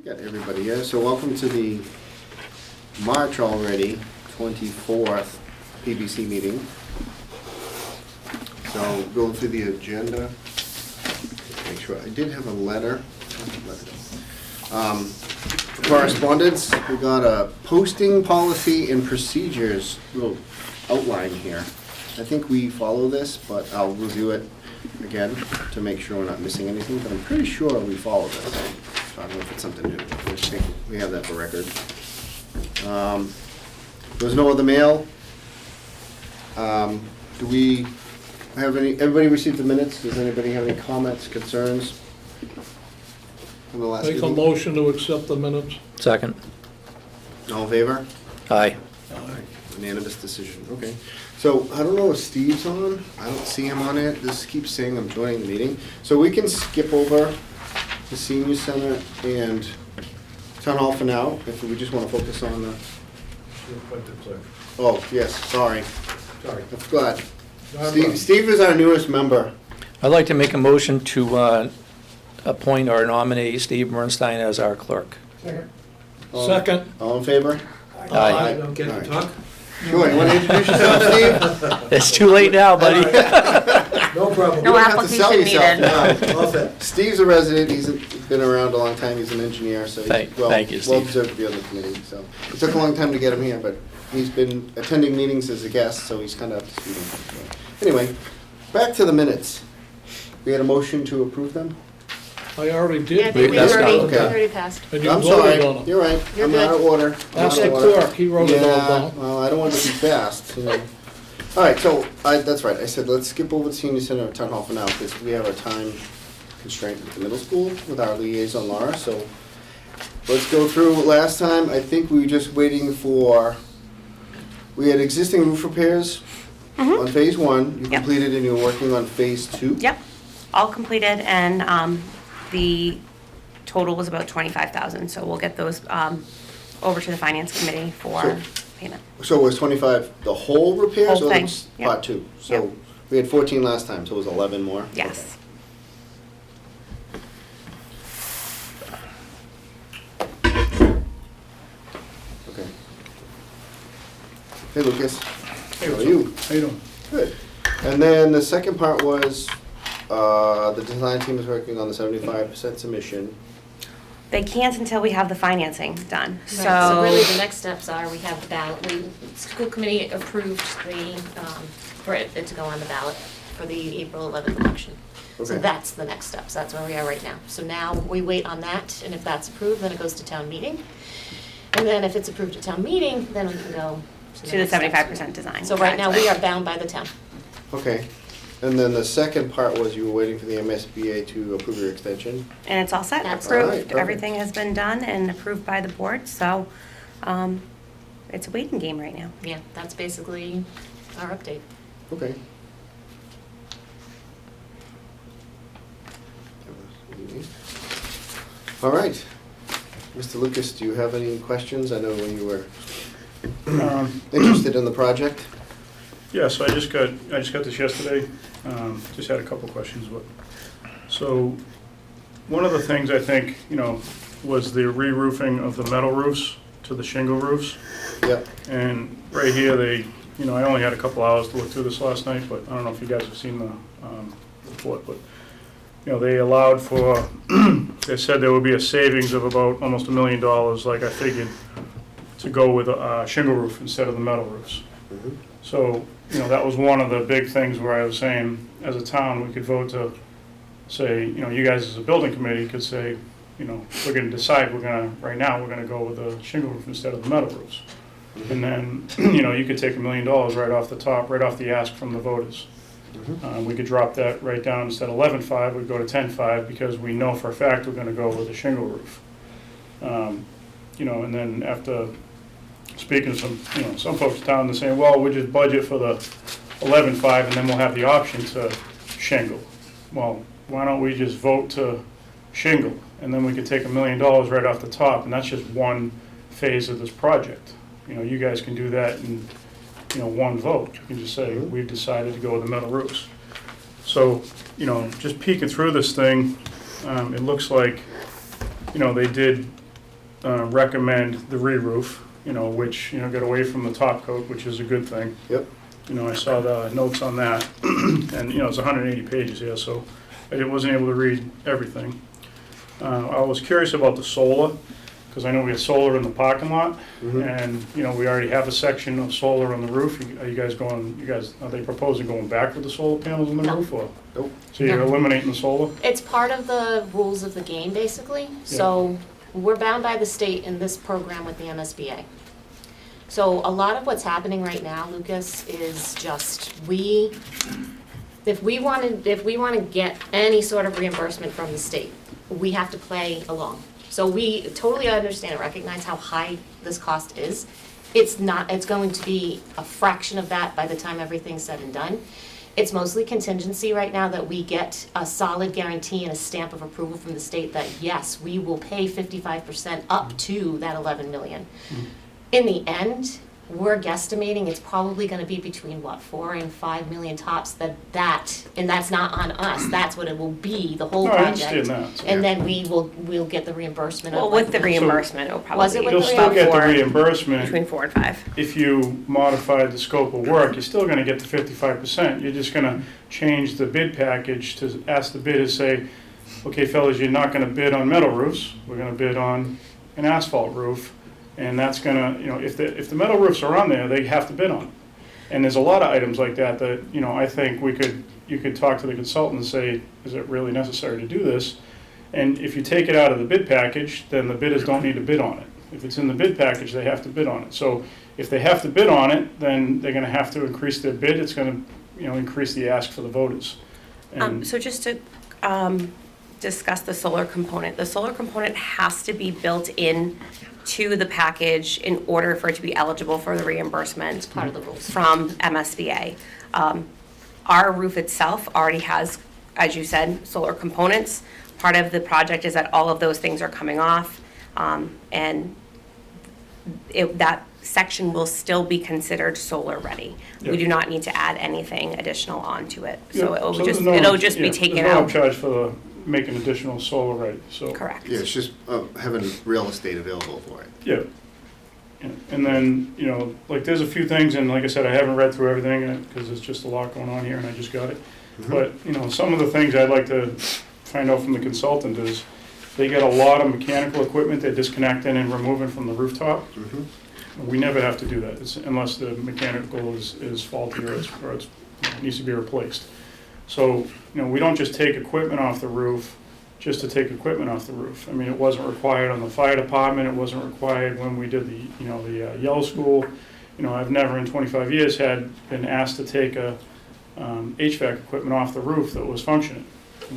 Got everybody here. So welcome to the March already 24th PBC meeting. So going through the agenda. Make sure I did have a letter. Correspondence. We got a posting policy and procedures little outline here. I think we follow this, but I'll review it again to make sure we're not missing anything. But I'm pretty sure we follow this. I don't know if it's something new. I just think we have that for record. There was no other mail. Do we have any? Everybody received the minutes. Does anybody have any comments, concerns from the last Make a meeting? motion to accept the minutes. Second. All in favor? Aye. Unanimous decision. Okay. So I don't know if Steve's on. I don't see him on it. This keeps saying I'm joining the meeting. So we can skip over the senior center and town hall for now if we just want to focus on the. Oh yes, sorry. Sorry. I forgot. Steve is our newest member. I'd like to make a motion to appoint or nominate Steve Bernstein as our clerk. Second. All in favor? Aye. Don't get All to right. talk? Sure. You want to introduce yourself, Steve? It's too late now, buddy. No problem. You don't have to sell application yourself needed. now. All set. Steve's a resident. He's been around a long time. He's an engineer, so he's Thank you, well Steve. deserved to be on the committee. So it took a long time to get him here, but he's been attending meetings as a guest, so he's kind of up to speed. So, anyway, back to the minutes. We had a motion to approve them. I already Yeah, I did. think we That's already, not- we okay. already passed. And you I'm voted sorry. on them. You're right. You're I'm out of order. I'm Ask out the of order. clerk, he wrote it all Yeah, down. well, I don't want to be fast. You know. All right, so that's right. I said let's skip over the senior center and town hall for now because we have our time constraint with the middle school with our liaison Laura. So let's go through last time. I think we were just waiting for. We had existing roof repairs on phase 1. You Yep. completed and you're working on phase 2. Yep, all completed, and the total was about 25,000, so we'll get those over to the finance committee for So- payment. So it was 25 the whole repairs Whole or thing, the yep. part 2? So Yep. we had 14 last time, so it was 11 more? Yes. Okay. Hey, Lucas. Hey, How are what's you? How you doing? Good. And then the second part was, the design team is working on the 75% submission. They can't until we have the financing done, Right, so really the so, next steps are, we have the ballot, school committee approved for it to go on the ballot for the April 11th election. So Okay. that's the next steps, that's where we are right now. So now we wait on that, and if that's approved, then it goes to town meeting. And then if it's approved at town meeting, then we can go to the next steps. 75% design. So right now, we correct. are bound by the town. Okay. And then the second part was you were waiting for the MSBA to approve your extension? And it's all set, That's all right, approved, perfect. everything has been done and approved by the board, so it's a waiting game right now. Yeah, that's basically our update. Okay. All right. Mr. Lucas, do you have any questions? I know when you were interested in the project. Yeah, so I just got this yesterday. Just had a couple questions. So one of the things I think, was the re-roofing of the metal roofs to the shingle roofs. Yep. And right here, I only had a couple hours to look through this last night, but I don't know if you guys have seen the report, but, they allowed for, they said there would be a savings of about almost $1 million, like I figured, to go with a shingle roof instead of the metal roofs. Mhm. So, that was one of the big things where I was saying, as a town, we could vote to say, you guys as a building committee could say, we're gonna decide, right now, we're gonna go with the shingle roof instead of the metal roofs. And then, you could take $1 million right off the top, right off the ask from the voters. We could drop that right down, instead of 11.5, we'd go to 10.5, because we know for a fact we're gonna go with a shingle roof. And then after speaking to some folks in town, they're saying, well, we just budget for the 11.5 and then we'll have the option to shingle. Well, why don't we just vote to shingle, and then we could take $1 million right off the top, and that's just one phase of this project. You guys can do that in, one vote. You can just say, we've decided to go with the metal roofs. So, just peeking through this thing, it looks like, they did recommend the re-roof, you know, which, you know, got away from the top coat, which is a good thing. Yep. You know, I saw the notes on that, and, you know, it's 180 pages here, so I wasn't able to read everything. I was curious about the solar, because I know we have solar in the parking lot, and, you know, we already have a section of solar on the roof. Are they proposing going back with the solar panels on the No. roof, or? Nope. So you're No. eliminating the solar? It's part of the rules of the game, basically. So we're bound by the state in this program with the MSBA. So a lot of what's happening right now, Lucas, is just if we want to get any sort of reimbursement from the state, we have to play along. So we totally understand and recognize how high this cost is. It's going to be a fraction of that by the time everything's said and done. It's mostly contingency right now that we get a solid guarantee and a stamp of approval from the state that, yes, we will pay 55% up to that 11 million. In the end, we're guesstimating it's probably gonna be between, 4 and 5 million tops, and that's not on us, that's what it will be, the whole No, I project. understand that. And then we'll get the reimbursement. Well, with the reimbursement, it'll probably Was it be with You'll the still get the four- reimbursement. between 4 and 5. If you modify the scope of work, you're still gonna get the 55%. You're just gonna change the bid package to ask the bidders, say, okay, fellas, you're not gonna bid on metal roofs, we're gonna bid on an asphalt roof. And that's gonna, you know, if the metal roofs are on there, they have to bid on it. And there's a lot of items like that, you know, I think you could talk to the consultant and say, is it really necessary to do this? And if you take it out of the bid package, then the bidders don't need to bid on it. If it's in the bid package, they have to bid on it. So if they have to bid on it, then they're gonna have to increase their bid. It's gonna, you know, increase the ask for the voters. And So just to discuss the solar component, the solar component has to be built in to the package in order for it to be eligible for the reimbursement Part of the rules. from MSBA. Our roof itself already has, as you said, solar components. Part of the project is that all of those things are coming off, and that section will still be considered solar ready. We Yep. do not need to add anything additional onto it. So Yeah, it'll there's just, no- it'll just be yeah, taken There's no out. upcharge for making additional solar ready, so. Correct. Yeah, it's just having real estate available for it. Yeah. Yeah. And then, you know, like, there's a few things, and like I said, I haven't read through everything, because there's just a lot going on here, and I just got it. But, you know, some of the things I'd like to find out from the consultant is, they get a lot of mechanical equipment they're disconnecting and removing from the rooftop. We never have to do that, unless the mechanical is faulty or it needs to be replaced. So, you know, we don't just take equipment off the roof just to take equipment off the roof. I mean, it wasn't required on the fire department, it wasn't required when we did the yellow school. You know, I've never in 25 years been asked to take a HVAC equipment off the roof that was functioning.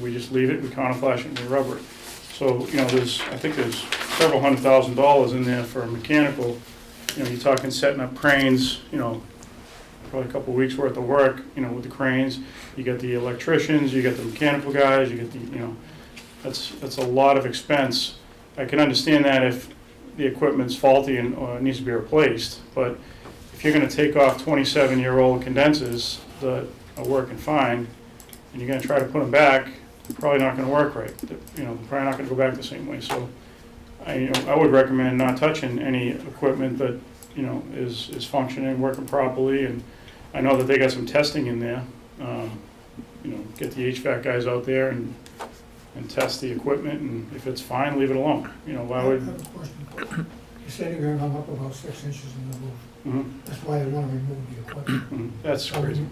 We just leave it, we counterflash it, and we rubber it. So, you know, I think there's several $100,000 in there for mechanical. You know, you're talking setting up cranes, you know, probably a couple of weeks worth of work, you know, with the cranes. You get the electricians, you get the mechanical guys, you get the, you know, that's a lot of expense. I can understand that if the equipment's faulty and or needs to be replaced, but if you're gonna take off 27-year-old condensers that are working fine, and you're gonna try to put them back, probably not gonna work right. You know, probably not gonna go back the same way. So I would recommend not touching any equipment that, you know, is functioning, working properly, and I know that they got some testing in there. You know, get the HVAC guys out there and test the equipment, and if it's fine, leave it alone. You know, why I would, have a question. You said you're gonna come up about 6 inches in the roof. mhm, That's why they wanna remove the equipment. mhm, that's So crazy.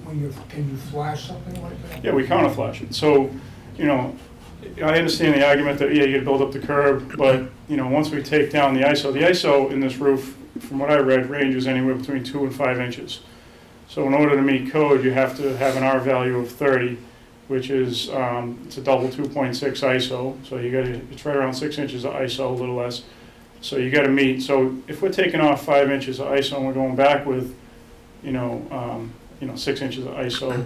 can you flash something like that? Yeah, we counterflash it. So, you know, I understand the argument that, yeah, you gotta build up the curb, but, you know, once we take down the ISO in this roof, from what I read, ranges anywhere between 2 and 5 inches. So in order to meet code, you have to have an R value of 30, which is, it's a double 2.6 ISO, so it's right around 6 inches of ISO, a little less. So you gotta meet, so if we're taking off 5 inches of ISO and we're going back with, 6 inches of ISO,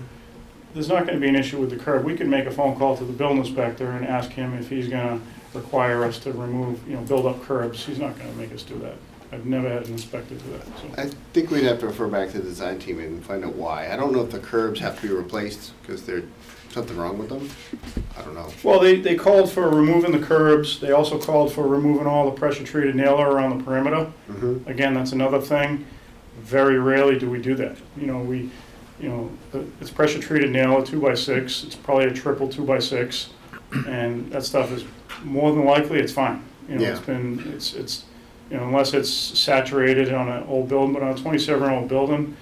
there's not gonna be an issue with the curb. We can make a phone call to the building inspector and ask him if he's gonna require us to remove, build up curbs. He's not gonna make us do that. I've never had an inspector do that, so. I think we'd have to refer back to the design team and find out why. I don't know if the curbs have to be replaced because there's something wrong with them. I don't know. Well, they called for removing the curbs, they also called for removing all the pressure-treated nailer around the perimeter. Mhm. Again, that's another thing, very rarely do we do that. It's pressure-treated nailer, 2x6, it's probably a triple 2x6, and that stuff is, more than likely, it's fine. Yeah. It's unless it's saturated on an old building, but on a 27-year-old building,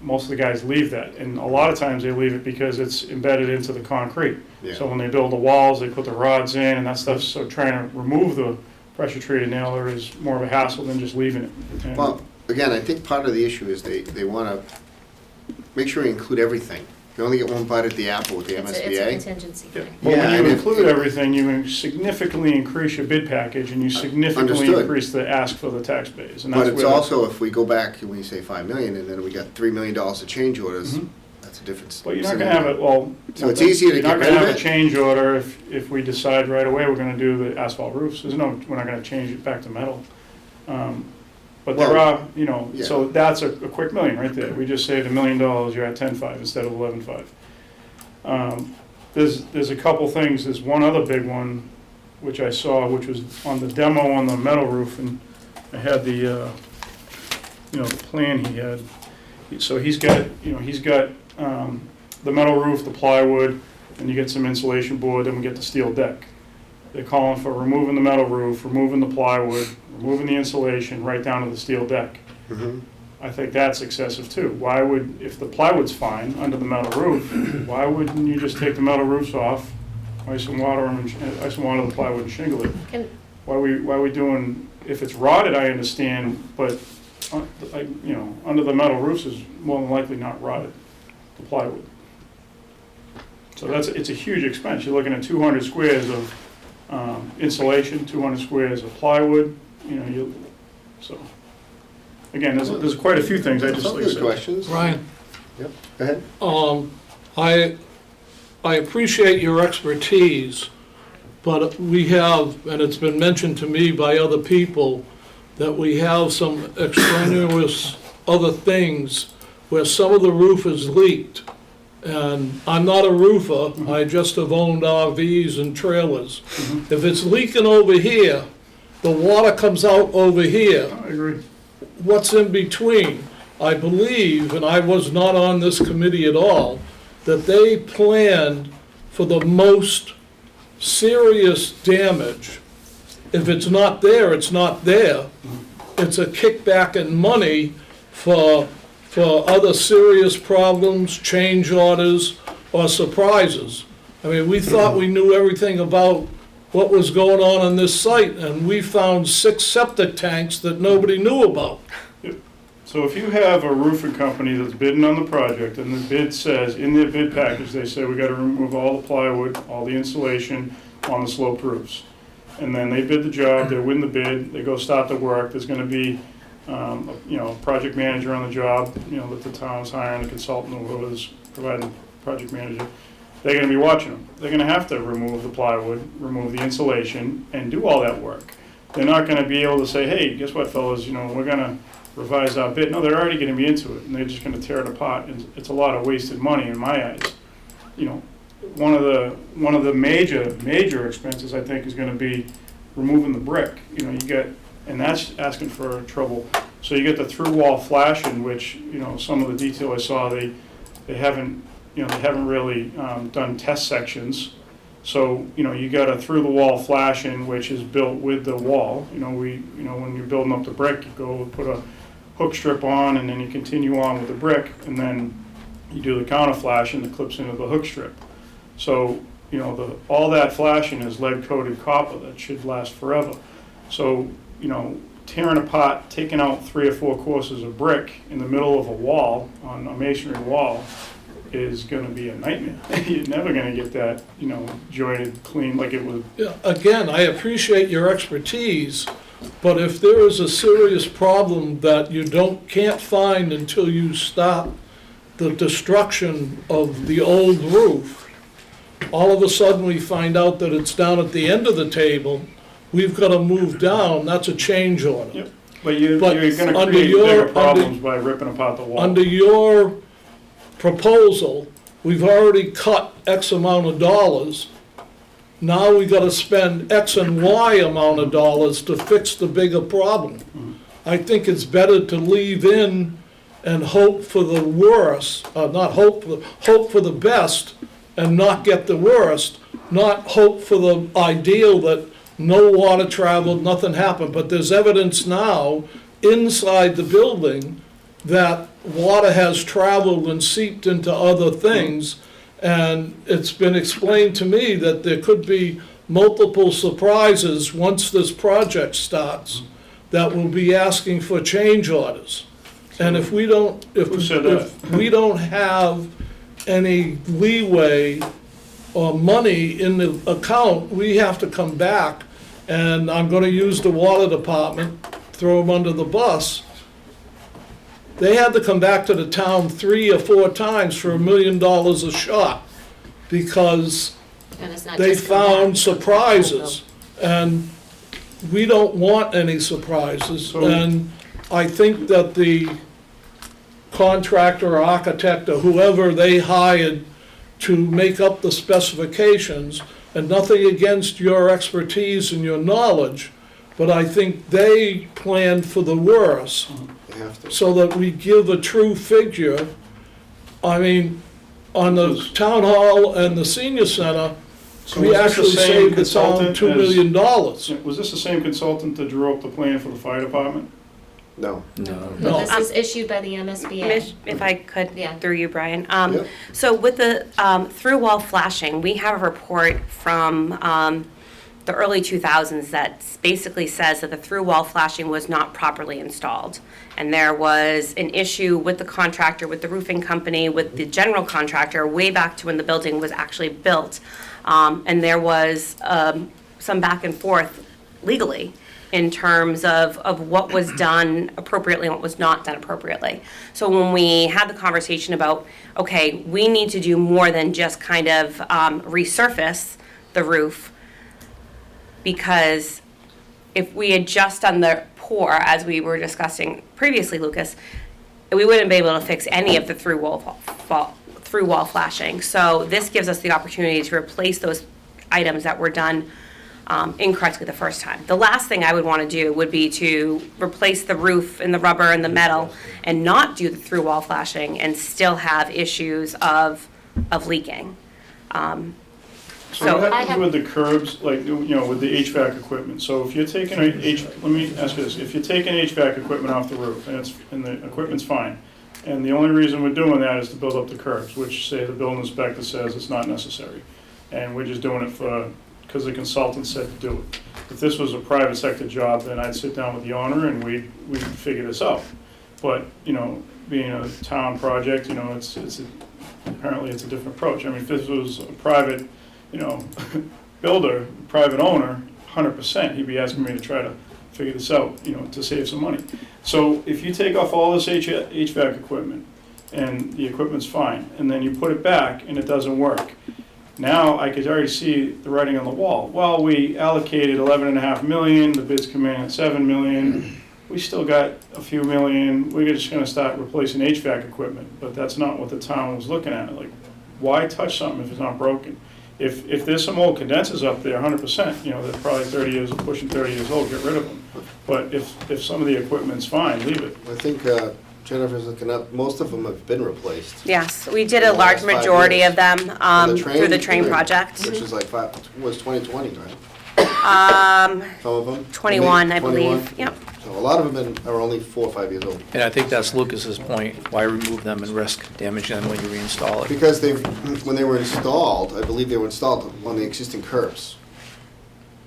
most of the guys leave that. And a lot of times they leave it because it's embedded into the concrete. Yeah. So when they build the walls, they put the rods in and that stuff, so trying to remove the pressure-treated nailer is more of a hassle than just leaving it. And- Well, again, I think part of the issue is they want to make sure you include everything. You only get one bite at the apple with the It's a MSBA. contingency Yeah. thing. Well, Yeah, when and you if- include everything, you significantly increase your bid package and you significantly Understood. increase the ask for the tax base. And But that's it's where- also, if we go back and we say 5 million and then we got $3 million of change orders, Mhm. that's a difference. But you're not gonna have it, well. So it's easier to You're not get gonna rid of have a it? change order if we decide right away we're gonna do the asphalt roofs. We're not gonna change it back to metal. But there Well, are, yeah. so that's a quick million right there. We just saved $1 million, you're at 10.5 instead of 11.5. There's a couple things, there's one other big one, which I saw, which was on the demo on the metal roof, and I had the plan he had. So he's got the metal roof, the plywood, and you get some insulation board, then we get the steel deck. They're calling for removing the metal roof, removing the plywood, removing the insulation, right down to the steel deck. Mhm. I think that's excessive too. Why would, if the plywood's fine under the metal roof, why wouldn't you just take the metal roofs off, ice and water the plywood and shingle it? Can, Why we doing, if it's rotted, I understand, but, under the metal roofs is more than likely not rotted, the plywood. So it's a huge expense. You're looking at 200 squares of insulation, 200 squares of plywood, so. Again, there's quite a few things, I just Some like I good said. questions. Ryan, Yep, go ahead. I appreciate your expertise, but we have, and it's been mentioned to me by other people, that we have some extraneous other things where some of the roof is leaked. And I'm not a roofer, I just have owned RVs and trailers. If it's leaking over here, the water comes out over here. I agree. What's in between? I believe, and I was not on this committee at all, that they planned for the most serious damage. If it's not there, it's not there. It's a kickback in money for other serious problems, change orders, or surprises. I mean, we thought we knew everything about what was going on this site, and we found 6 septic tanks that nobody knew about. So if you have a roofing company that's bidding on the project, and the bid says, in their bid package, they say, we gotta remove all the plywood, all the insulation on the slope roofs. And then they bid the job, they win the bid, they go start the work, there's gonna be, a project manager on the job, that the town's hiring, a consultant, or whoever's providing project manager. They're gonna be watching them. They're gonna have to remove the plywood, remove the insulation, and do all that work. They're not gonna be able to say, hey, guess what, fellas, we're gonna revise our bid. No, they're already gonna be into it, and they're just gonna tear it apart, and it's a lot of wasted money in my eyes. One of the major expenses, I think, is gonna be removing the brick. And that's asking for trouble. So you get the through wall flashing, which, some of the detail I saw, they haven't really done test sections. So, you got a through the wall flashing, which is built with the wall. When you're building up the brick, you go put a hook strip on, and then you continue on with the brick, and then you do the counter flashing that clips into the hook strip. So, all that flashing is lead coated copper that should last forever. So, tearing apart, taking out 3 or 4 courses of brick in the middle of a wall, on a masonry wall, is gonna be a nightmare. You're never gonna get that, jointed, clean like it would. Yeah, again, I appreciate your expertise, but if there is a serious problem that you can't find until you stop the destruction of the old roof, all of a sudden we find out that it's down at the end of the table, we've got to move down, that's a change order. Yep. But you're But gonna under create your- bigger problems by ripping apart the wall. Under your proposal, we've already cut X amount of dollars. Now we gotta spend X and Y amount of dollars to fix the bigger problem. I think it's better to leave in and hope for the worst, not hope for the best and not get the worst, not hope for the ideal that no water traveled, nothing happened. But there's evidence now inside the building that water has traveled and seeped into other things. And it's been explained to me that there could be multiple surprises once this project starts that will be asking for change orders. And if we don't, Who said that? if we don't have any leeway or money in the account, we have to come back, and I'm gonna use the water department, throw them under the bus. They had to come back to the town 3 or 4 times for $1 million a shot, because And it's not they just come back. found surprises. And we don't want any surprises. So- And I think that the contractor or architect or whoever they hired to make up the specifications, and nothing against your expertise and your knowledge, but I think they planned for the worst, They have to. so that we give a true figure. I mean, on the town hall and the senior center, So we was this the actually same saved the town consultant $2 as- million. Was this the same consultant that drew up the plan for the fire department? No. No. No. This is issued by the MSBA. If I could, Yeah. through you, Brian. Yep. So with the through wall flashing, we have a report from the early 2000s that basically says that the through wall flashing was not properly installed. And there was an issue with the contractor, with the roofing company, with the general contractor, way back to when the building was actually built. And there was some back and forth legally in terms of what was done appropriately and what was not done appropriately. So when we had the conversation about, okay, we need to do more than just kind of resurface the roof, because if we had just done the pour, as we were discussing previously, Lucas, we wouldn't be able to fix any of the through wall flashing. So this gives us the opportunity to replace those items that were done incorrectly the first time. The last thing I would want to do would be to replace the roof and the rubber and the metal and not do the through wall flashing and still have issues of leaking. So what I happens have- with the curbs, like, with the HVAC equipment? So if you're taking let me ask you this, if you're taking HVAC equipment off the roof and the equipment's fine, and the only reason we're doing that is to build up the curbs, which say the building inspector says it's not necessary, and we're just doing it because the consultant said to do it. If this was a private sector job, then I'd sit down with the owner and we'd figure this out. But, being a town project, apparently it's a different approach. I mean, if this was a private, builder, private owner, 100%, he'd be asking me to try to figure this out, to save some money. So if you take off all this HVAC equipment, and the equipment's fine, and then you put it back and it doesn't work, now I could already see the writing on the wall. Well, we allocated 11.5 million, the bids come in at 7 million, we still got a few million, we're just gonna start replacing HVAC equipment, but that's not what the town was looking at. Like, why touch something if it's not broken? If there's some old condensers up there, 100%, they're probably 30 years, pushing 30 years old, get rid of them. But if some of the equipment's fine, leave it. I think Jennifer's looking up, most of them have been replaced. Yes, we did In a the large last 5 majority years. of them And through the train yeah, project. Which is like was 2020, right? Um, Some of them? 21, I 21? believe, yep. So a lot of them are only 4 or 5 years old. And I think that's Lucas's point, why remove them and risk damaging them when you reinstall it? Because when they were installed, I believe they were installed on the existing curbs.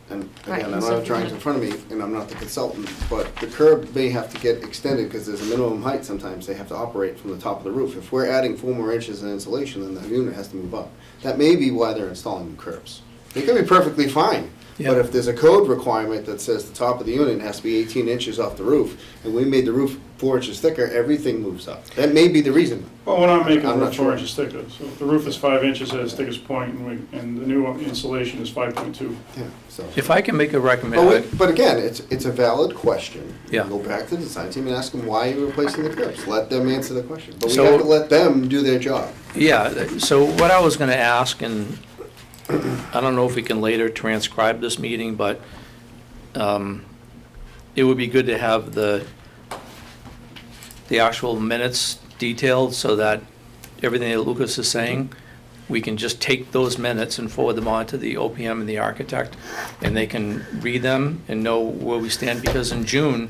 And Right, again, I and don't so have drawings in front of me, and I'm not the consultant, but the curb may have to get extended because there's a minimum height sometimes they have to operate from the top of the roof. If we're adding 4 more inches in insulation, then the unit has to move up. That may be why they're installing new curbs. They could be perfectly fine, Yeah. But if there's a code requirement that says the top of the unit has to be 18 inches off the roof, and we made the roof 4 inches thicker, everything moves up. That may be the reason. Well, we're not making the I'm roof not 4 sure. inches thicker, so if the roof is 5 inches at its thickest point, and the new insulation is 5.2. Yeah, so. If I can make a recommendation, But again, it's a valid question. Yeah. Go back to the design team and ask them why you're replacing the curbs. Let them answer the question. But we So- have to let them do their job. yeah, so what I was gonna ask, and I don't know if we can later transcribe this meeting, but it would be good to have the actual minutes detailed so that everything that Lucas is saying, we can just take those minutes and forward them on to the OPM and the architect, and they can read them and know where we stand, because in June,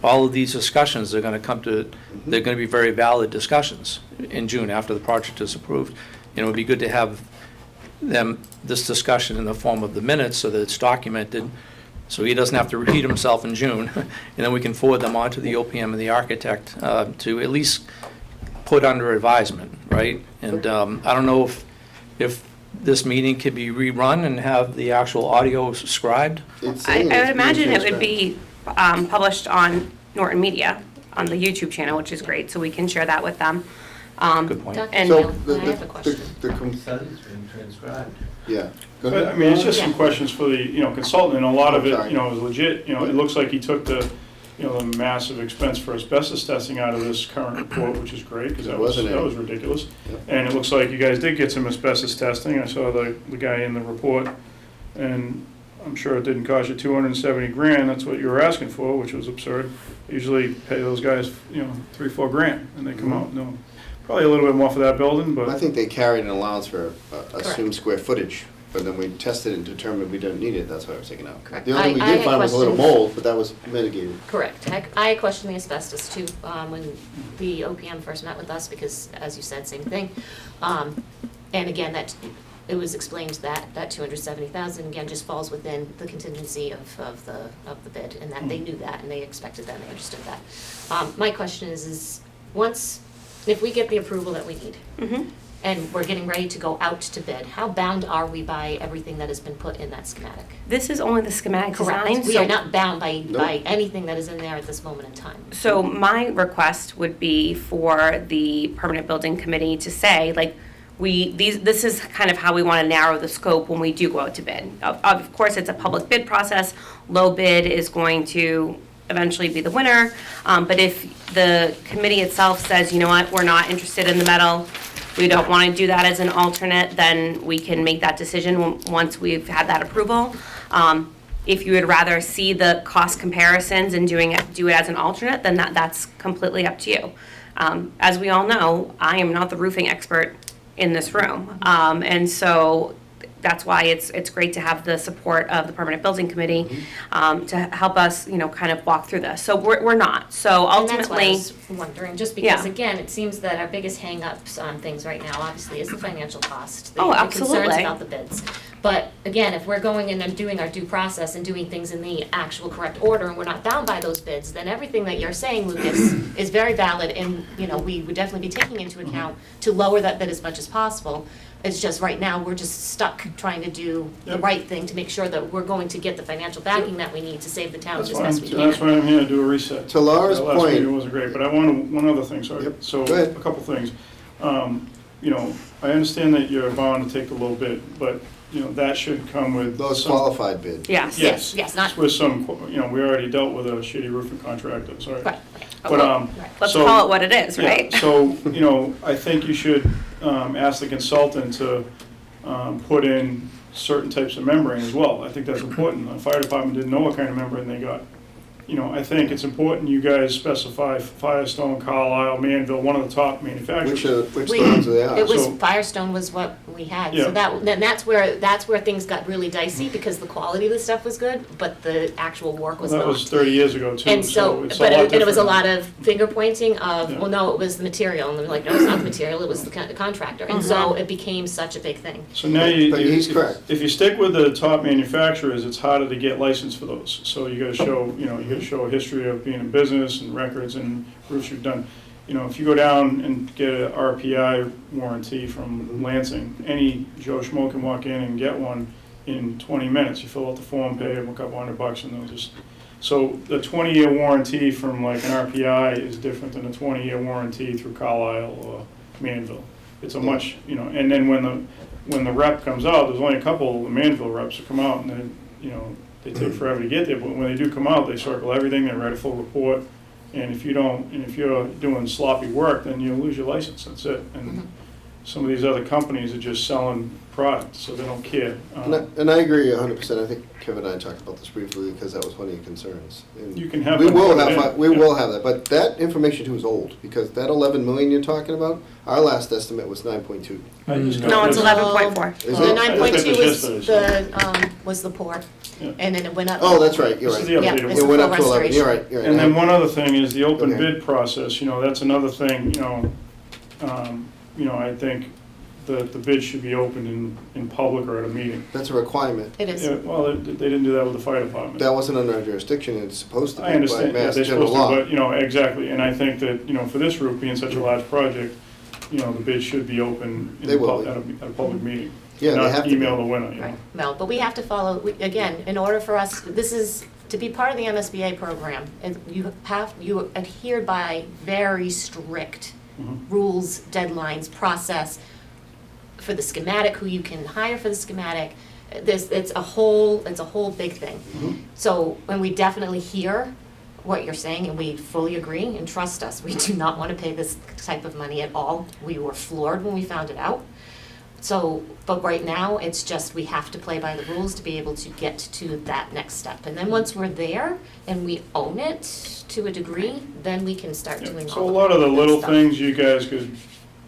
all of these discussions are gonna come to, they're gonna be very valid discussions in June after the project is approved. And it would be good to have this discussion in the form of the minutes so that it's documented, so he doesn't have to repeat himself in June. And then we can forward them on to the OPM and the architect to at least put under advisement, right? And I don't know if this meeting could be rerun and have the actual audio scribed. It's I saying it's would being imagine it would transparent. be published on Norton Media, on the YouTube channel, which is great, so we can share that with them. Good point. Dr. And- So, Neal, I have a question. Study's been transcribed. Yeah. Go But, I ahead. mean, it's just some Yeah. questions for the, consultant, and a lot of Oh, it, sorry. is legit. It looks like he took the massive expense for asbestos testing out of this current report, which is great, because that was Wasn't it? ridiculous. Yep. And it looks like you guys did get some asbestos testing. I saw the guy in the report, and I'm sure it didn't cost you 270 grand. That's what you were asking for, which was absurd. Usually pay those guys, 3-4 grand, and they come out, no, probably a little bit more for that building, I but, think they carried an allowance for assumed Correct. square footage, but then we tested and determined we didn't need it, that's why it was taken out. Correct. The only thing we I did had find was a little questions. mold, but that was mitigated. Correct. I questioned the asbestos too, when the OPM first met with us, because as you said, same thing. And again, it was explained that 270,000, again, just falls within the contingency of the bid, and that they knew that, and they expected that, and they understood that. My question is if we get the approval that we need, Mhm. and we're getting ready to go out to bid, how bound are we by everything that has been put in that schematic? This is only the schematic design, Correct. We so are not bound by Nope. anything that is in there at this moment in time. So my request would be for the permanent building committee to say, like, this is kind of how we want to narrow the scope when we do go out to bid. Of course, it's a public bid process. Low bid is going to eventually be the winner. But if the committee itself says, you know what, we're not interested in the metal, we don't want to do that as an alternate, then we can make that decision once we've had that approval. If you would rather see the cost comparisons and do it as an alternate, then that's completely up to you. As we all know, I am not the roofing expert in this room. And so that's why it's great to have the support of the permanent building committee to help us, kind of walk through this. So we're not. So And that's why I ultimately, was wondering, just because, Yeah. again, it seems that our biggest hangups on things right now, obviously, is the financial cost. Oh, The concerns absolutely. about the bids. But again, if we're going in and doing our due process and doing things in the actual correct order, and we're not bound by those bids, then everything that you're saying, Lucas, is very valid, and, we would definitely be taking into account to lower that bid as much as possible. It's just right now, we're just stuck trying to do the Yep. right thing to make sure that we're going to get the financial backing that we need to save the town that's as why best we can. that's why I'm here to do a reset. To Laura's That last point- meeting wasn't great, but I want one other thing, sorry. Yep, So, go ahead. a couple things. I understand that you're bound to take a little bit, but, that should come with Those some. qualified bid. yes. Yes, not, With some, we already dealt with a shitty roofing contractor, sorry. right, But, Let's so- call it what it is, Yeah, right? So, I think you should ask the consultant to put in certain types of membrane as well. I think that's important. The fire department didn't know what kind of membrane they got. I think it's important you guys specify Firestone, Carlisle, Manville, one of the top manufacturers. Which We- the ones they are. it was, So- Firestone was what we had, Yeah. so then that's where things got really dicey, because the quality of the stuff was good, but the actual work was That not. was 30 years ago too, And so so, it's a but lot it was a different. lot of finger pointing of, Yeah. well, no, it was the material, and they're like, no, it's not the material, it was the contractor, and so it became such a big thing. So now you. But he's correct. If you stick with the top manufacturers, it's harder to get licensed for those. So you gotta show, you gotta show a history of being in business and records and roofs you've done. If you go down and get a RPI warranty from Lansing, any Joe Schmo can walk in and get one in 20 minutes. You fill out the form, pay them a couple $100, and they'll just, so the 20-year warranty from like an RPI is different than a 20-year warranty through Carlisle or Manville. It's a much, you know, and then when the rep comes out, there's only a couple of the Manville reps that come out, and then, you know, they take forever to get there, but when they do come out, they circle everything, they write a full report, and if you're doing sloppy work, then you lose your license, that's it. And some of these other companies are just selling product, so they don't care. And I agree 100%. I think Kevin and I talked about this briefly because that was one of your concerns. And You can have we them will put it have in. we will have that, but that information too is old because that 11 million you're talking about, our last estimate was 9.2. I just No, it's got- 11.4. Is The it? 9.2 Just was the- was the pour, Yeah. and then it went up. Oh, that's right. You're This is right. the Yeah, updated it's It one. went full up to 11. restoration. You're right. You're right. And then one other thing is the open Okay. bid process, you know, that's another thing, you know, I think the bid should be opened in public or at a meeting. That's a requirement. It is. Yeah, well, they didn't do that with the fire department. That wasn't under our jurisdiction. It's supposed to be I understand, by yeah, Mass they're General supposed to, Law. but, you know, exactly, and I think that, you know, for this roof being such a large project, you know, the bid should be open They will at a public meeting. Yeah, they have Not to be. email the winner, you know. Right, no, but we have to follow, again, in order for us, this is, to be part of the MSBA program, and you adhere by very strict rules, deadlines, process for the schematic, who you can hire for the schematic. It's a whole big thing. So, and we definitely hear what you're saying, and we fully agree, and trust us, we do not want to pay this type of money at all. We were floored when we found it out. So, but right now, it's just, we have to play by the rules to be able to get to that next step. And then once we're there and we own it to a degree, then we can start Yeah, doing all so a the lot of the good little stuff. things you guys could,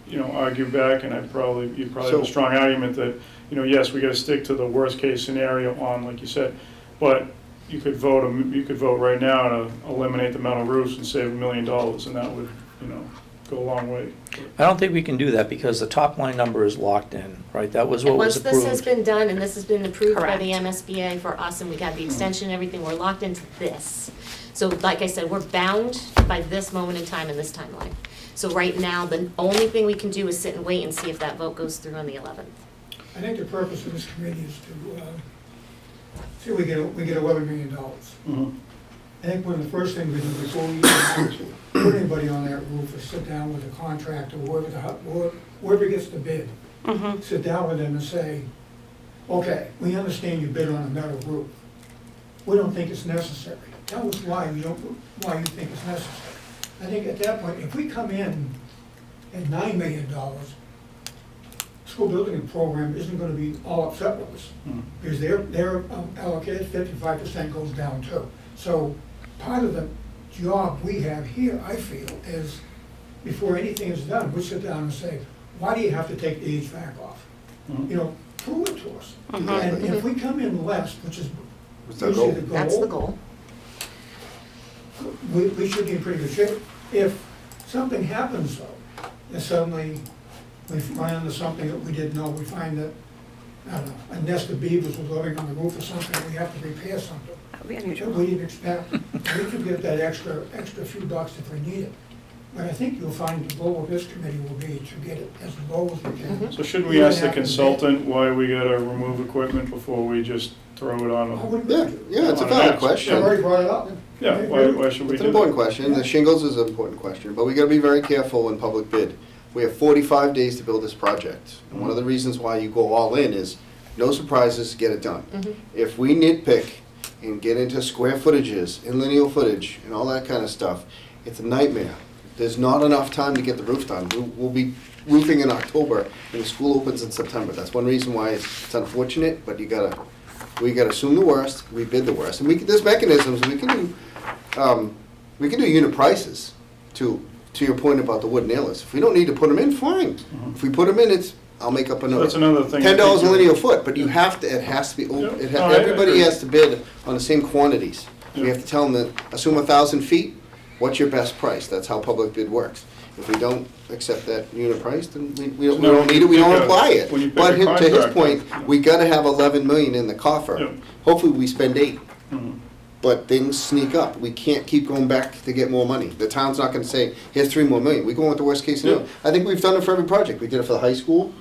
you know, argue back, and you'd probably have a So- strong argument that, you know, yes, we gotta stick to the worst case scenario on, like you said, but you could vote right now to eliminate the metal roofs and save $1 million, and that would, you know, go a long way. I don't think we can do that because the top line number is locked in, right? That was what And was once this has approved. been done, and this has been approved by the Correct. MSBA for us, and we got the extension and everything, we're locked into this. So like I said, we're bound by this moment in time and this timeline. So right now, the only thing we can do is sit and wait and see if that vote goes through on the 11th. I think the purpose of this committee is to, see, we get $11 million. Mhm. I think one of the first things we do before we even put anybody on that roof is sit down with the contractor, whoever gets the bid. Sit down with them and say, okay, we understand you bid on a metal roof. We don't think it's necessary. Tell us why you think it's necessary. I think at that point, if we come in at $9 million, school building program isn't gonna be all upset with us. Because their allocated 55% goes down too. So part of the job we have here, I feel, is before anything is done, we sit down and say, why do you have to take the HVAC off? You know, prove it to us. And if we come in less, which is What's our usually goal? the goal. That's the goal. We should be in pretty good shape. If something happens though, and suddenly we run into something that we didn't know, we find that, I don't know, a nest of beavers was living on the roof or something, we have to repair something. That would be that unusual. we didn't expect. We could get that extra few bucks if we need it. But I think you'll find the goal of this committee will be to get it as low as we can. So shouldn't we ask the consultant why we gotta remove equipment before we just throw it on I them? wouldn't. Yeah, it's a On an valid ask. question. I've already brought it up. Yeah, why should we It's do an that? important question. The shingles is an important question, but we gotta be very careful in public bid. We have 45 days to build this project. And one of the reasons why you go all in is no surprises, get it done. If we nitpick and get into square footages and lineal footage and all that kind of stuff, it's a nightmare. There's not enough time to get the roof done. We'll be roofing in October and the school opens in September. That's one reason why it's unfortunate, but we gotta assume the worst, we bid the worst. And there's mechanisms, we can do unit prices to your point about the wood nailers. If we don't need to put them in, fine. If we put them in, I'll make up another. That's another thing. $10 a lineal foot, but it has to be, Yeah. open. No, I Everybody agree. has to bid on the same quantities. We Yeah. have to tell them that, assume 1,000 feet, what's your best price? That's how public bid works. If we don't accept that unit price, then we don't No, need it, we when you don't pick a- apply it. when you pick But a to his contractor- point, we gotta have 11 million in the coffer. Yeah. Hopefully, we spend 8. Mhm. But things sneak up. We can't keep going back to get more money. The town's not gonna say, here's 3 more million. We go with the worst case scenario. Yeah. I think we've done it for every project. We did it for the high school.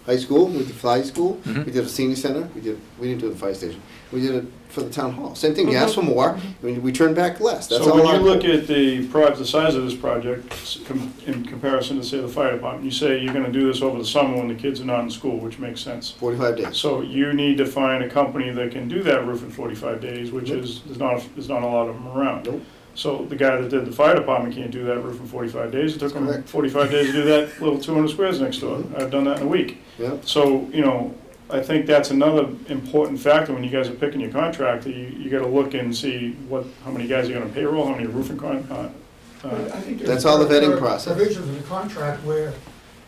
high school, we did Fly School, Mhm. we did a senior center, we didn't do the fire station. We did it for the town hall. Same thing, you ask for more, we turned back less. That's So all when our you look goal. at the size of this project in comparison to, say, the fire department, you say you're gonna do this over the summer when the kids are not in school, which makes sense. 45 days. So you need to find a company that can do that roof in 45 days, which Nope. there's not a lot of them around. Nope. So the guy that did the fire department can't do that roof in 45 days. It took him Correct. 45 days to do that little 200 squares next door. I've done that in a week. Yeah. So, I think that's another important factor when you guys are picking your contractor. You gotta look and see how many guys you're gonna payroll, how many roofing But I think there's That's all the vetting there are process. Provisions in the contract where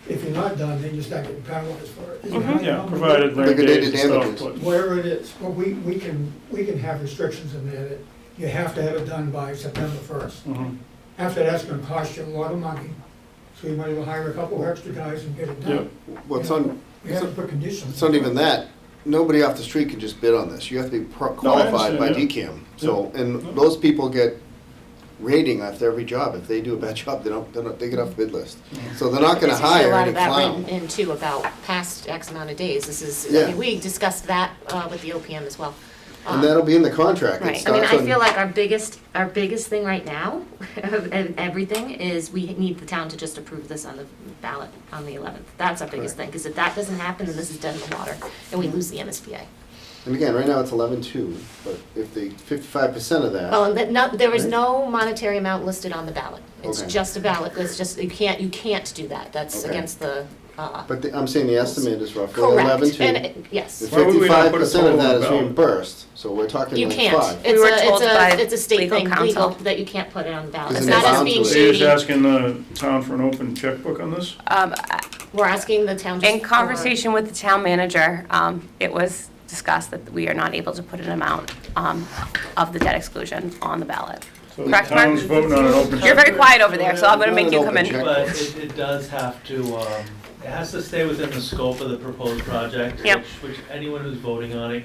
if you're not done, then you start getting penalized for it. yeah, provided rain Liquidated days and stuff, damages. but, Wherever it is, but we can have restrictions in there that you have to have it done by September 1st. mhm. After that's gonna cost you a lot of money, so you might as well hire a couple of extra guys and get it Yeah. done. Well, We have to put conditions. it's not even that. Nobody off the street can just bid on this. You have to be qualified by understand, DCAM. So, and those people get rating after every job. If they do a bad job, they get off the bid list. So they're not gonna Because you see hire a lot any of that clown. written in too about past X amount of days. This is, Yeah. we discussed that with the OPM as well. And that'll be in the contract. It Right. I mean, starts I on- feel like our biggest thing right now of everything is we need the town to just approve this on the ballot on the 11th. That's our biggest thing, because if that doesn't happen, then this is dead in the water, and we lose the MSBA. And again, right now it's 11.2, but if the 55% of that. Well, and there is no monetary amount listed on the ballot. It's Okay. just a ballot, it's just, you can't do that. That's Okay. against the, But I'm saying the estimate is roughly correct. 11.2. And, yes. The Why would we not put a 55% of total on that the is ballot? reimbursed, so we're talking You like can't. 5. It's were a, told by it's a state legal thing, counsel. legal, that you can't put it on the ballot. Because It's they're not as bound being to it. So you're just shady. asking the town for an open checkbook on this? We're asking the town just In for- conversation with the town manager, it was discussed that we are not able to put an amount of the debt exclusion on the ballot. So the Correct, Mark? town's voting on an open You're very checkbook? quiet over there, so I'm gonna make you come in. Check. But it does have to, it has to stay within the scope of the proposed project. Yep. Which anyone who's voting on it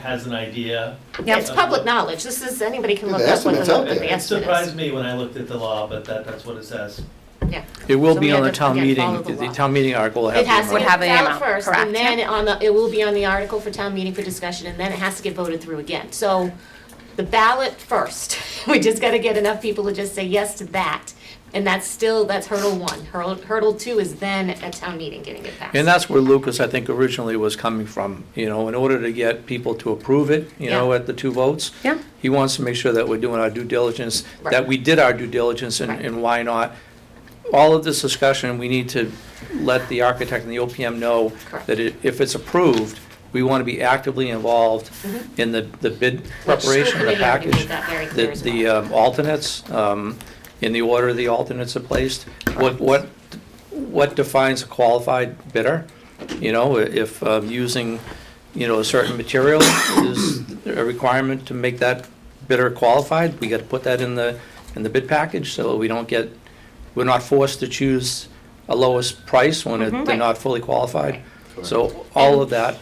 has an idea. Yep. It's public knowledge, this is, anybody can Yeah, look the up what estimate's out the there. It estimate surprised is. me when I looked at the law, but that's what it says. Yeah. It will So be we on have the to, town again, meeting, follow the the law. town meeting article will have It the has to Would amount. have get the ballot amount, first, correct, and then it will be on the article for town meeting for discussion, and then it has to get voted through again. So the ballot first, we just gotta get enough people to just say yes to that. And that's hurdle one. Hurdle two is then at town meeting getting it passed. And that's where Lucas, I think, originally was coming from, in order to get people to approve it, Yeah. at the 2 votes. Yeah. He wants to make sure that we're doing our due diligence, Right. that we did our due diligence, Right. and why not. All of this discussion, we need to let the architect and the OPM know Correct. that if it's approved, we want to be actively involved in the bid Which school preparation, the committee already package, made that very clear as the well. alternates, in the order the alternates are placed. What defines a qualified bidder? If using, a certain material is a requirement to make that bidder qualified, we got to put that in the bid package, so we're not forced to choose a lowest price when they're Right. not fully qualified. So all of that,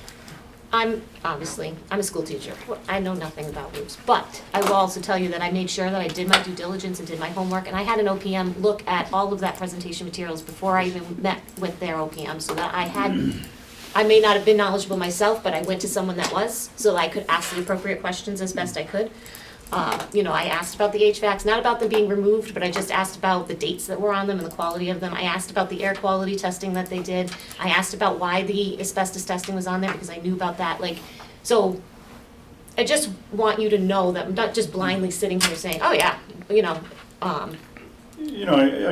I'm a school teacher. I know nothing about roofs, but I will also tell you that I made sure that I did my due diligence and did my homework, and I had an OPM look at all of that presentation materials before I even met with their OPM, so that I may not have been knowledgeable myself, but I went to someone that was, so I could ask the appropriate questions as best I could. I asked about the HVACs, not about them being removed, but I just asked about the dates that were on them and the quality of them. I asked about the air quality testing that they did. I asked about why the asbestos testing was on there, because I knew about that, so I just want you to know that I'm not just blindly sitting here saying, oh yeah, I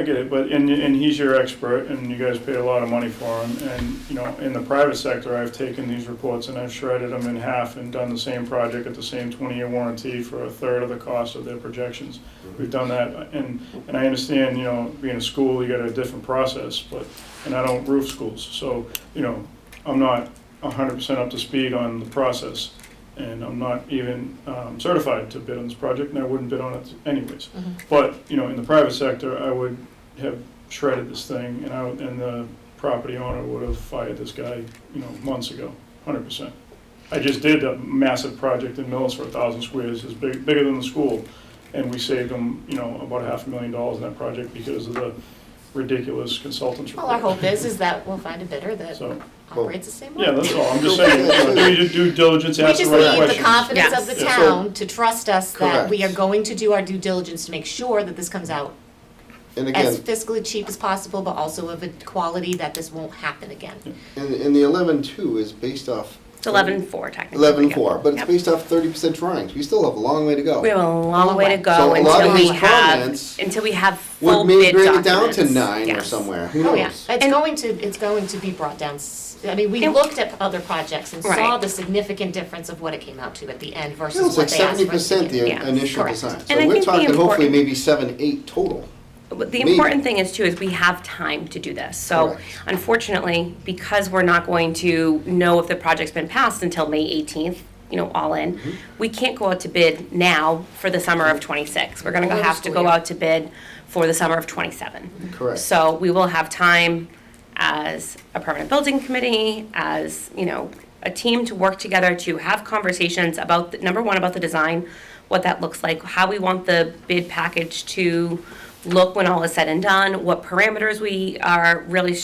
get it, but, and he's your expert, and you guys pay a lot of money for him, and, in the private sector, I've taken these reports and I've shredded them in half and done the same project at the same 20-year warranty for a third of the cost of their projections. We've done that, and I understand, being a school, you got a different process, and I don't roof schools, so, I'm not 100% up to speed on the process. And I'm not even certified to bid on this project, and I wouldn't bid on it anyways. But, in the private sector, I would have shredded this thing, and the property owner would have fired this guy, months ago, 100%. I just did a massive project in Millis for 1,000 squares, it's bigger than the school, and we saved them, about $500,000 in that project because of ridiculous consultants Well, our report. hope is that we'll find a bidder that So, operates the same way. yeah, that's all, I'm just saying, do your due diligence, We ask the just right need the questions. confidence of the Yes. town to trust us that we are Correct. going to do our due diligence to make sure that this comes out And as again, fiscally cheap as possible, but also of a quality that this won't happen again. and the 11-2 is based off. It's 11-4 technically. 11-4, but it's Yep. based off 30% drawings. We still have a long way to go. We have a long way to So go a lot until of we these have, comments until we have full Would maybe bid bring it down documents. to 9 or Yes. somewhere, who Oh, yeah, knows? it's going to be brought down, I mean, we And- looked at other projects and saw Right. the significant difference of what it came out to at the end It versus was what like they asked for us to 70% do. the Yeah, initial correct. design. So And I we're think the talking hopefully important- maybe 7, 8 total. But the Maybe. important thing is too, is we have time to do this. So Correct. unfortunately, because we're not going to know if the project's been passed until May 18th, all in, Mm-hmm. we can't go out to bid now for the summer of '26. We're gonna Or the have to school go year. out to bid for the summer of '27. Correct. So we will have time as a permanent building committee, as, a team to work together to have conversations about, number one, about the design, what that looks like, how we want the bid package to look when all is said and done, what parameters we are really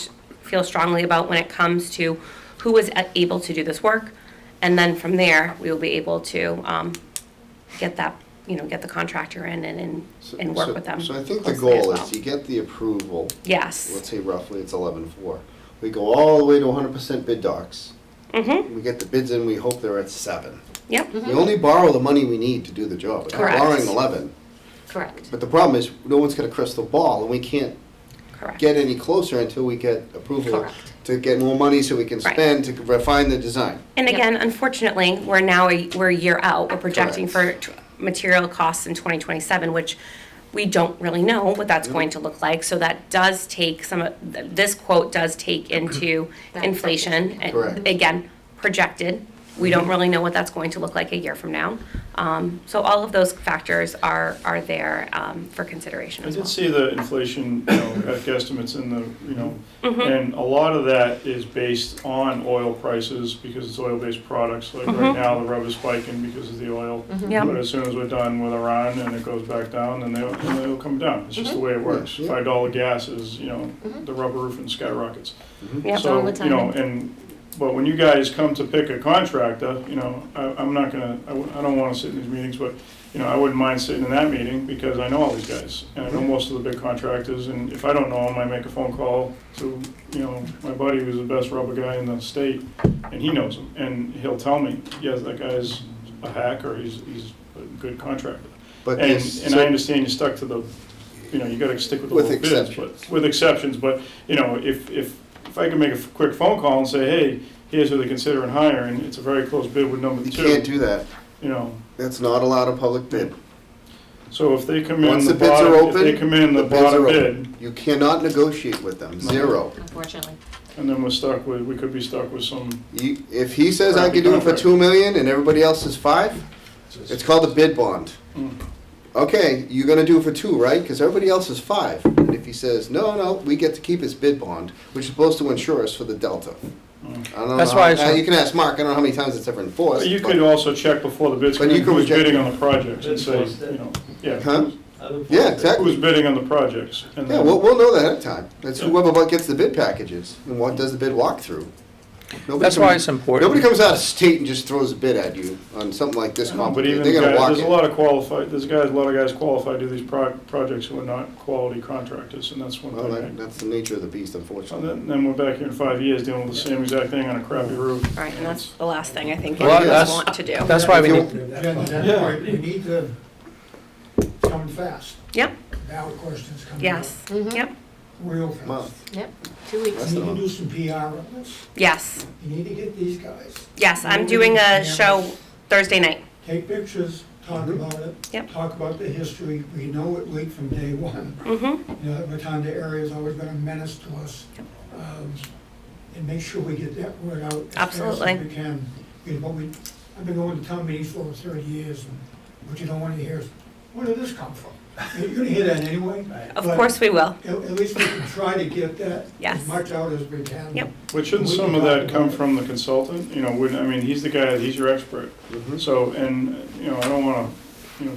feel strongly about when it comes to who is able to do this work. And then from there, we will be able to get that, get the contractor in and work with them. So I think the closely as goal well. is you get the approval, Yes. let's say roughly it's 11-4. We go all the way to 100% bid docs. Mm-hmm, We get the bids in, we hope they're at 7. yep, We only borrow the money we need to do the job. We're not Correct. borrowing 11. Correct. But the problem is, no one's got a crystal ball, and we can't correct. get any closer until we get approval Correct. to get more money so we can Right. spend to refine the design. And Yep. again, unfortunately, we're a year out. We're projecting for Correct. material costs in 2027, which we don't really know what that's going to look like. So that does take this quote does take into That inflation. and Correct. Again, projected. We don't really know what that's going to look like a year from now. So all of those factors are there for consideration I as well. did see the inflation, guesstimates in the, Mm-hmm. and a lot of that is based on oil prices because it's oil-based products. Like Mm-hmm. right now, the rubber's spiking because of the oil. Yep. But as soon as we're done with Iran and it goes back down, then they'll come down. It's just the way it works. Yeah. $5 gas is, the rubber roofing skyrockets. Yep. So, all the time. But when you guys come to pick a contractor, I'm not gonna, I don't wanna sit in these meetings, but, I wouldn't mind sitting in that meeting because I know all these guys. And I know most of the big contractors, and if I don't know them, I make a phone call to, my buddy who's the best rubber guy in the state, and he knows them. And he'll tell me, yes, that guy's a hack, or he's a good contractor. But And, this, and I understand you're stuck to the, you gotta stick with the With little bids, exceptions. but, with exceptions, but, if I can make a quick phone call and say, hey, here's who they're considering hiring, it's a very close bid with number you 2. can't do that. That's not allowed a public bid. So if they come in Once the the bids are bottom, if open, they come in the bids are bottom open. bid, You cannot negotiate with them, 0. Unfortunately. and then we could be stuck with some, If he says I can do it for 2 million and everybody else is 5, it's called a bid bond. Mm. Okay, you're gonna do it for 2, right? Because everybody else is 5. And if he says, no, we get to keep his bid bond, which is supposed to insure us for the delta. I don't know That's how- why it's- you can ask Mark, I don't know how many times it's ever enforced. you but- could also check before the bids But come in, you could who's reject bidding it. on the projects and Bids say, posted. yeah. Huh? Yeah, exactly. Who's bidding on the projects? And Yeah, then- we'll know that ahead of time. That's whoever gets the bid packages and what does the bid walkthrough. Nobody That's why comes- it's important. Nobody comes out of state and just throws a bid at you on something like this No, but complicated. even They're the gonna guys, walk there's a in. lot of qualified, a lot of guys qualified to do these projects who are not quality contractors, and that's one Well, thing. that's the nature of the beast, So unfortunately. then we're back here in 5 years dealing with the same exact thing on a crappy roof. All right, and that's the last thing I think Well, any of us that's- want to do. That's why we If you- need, Jen, at that point, we need to come fast. Yep, Ballot questions coming up. yes, yep, Real Well, fast. Yep, 2 weeks. That's You need the to do some PR on this. yes, You need to get these guys. yes. I'm doing a show Thursday night. Take pictures, talk about it. Yep. Talk about the history. We know it leaked from day one. Mm-hmm, You know, every time the area has always been a menace to us. And make sure we get that word out as fast Absolutely. as we can. Because I've been going to town meetings for over 30 years, and what you don't want to hear is, where did this come from? You're gonna hear that anyway. of but course we will. At least we can try to get that Yes. as much out as we can. Yep. But shouldn't some of that come from the consultant? He's the guy, he's your expert. mhm. So, and, I don't wanna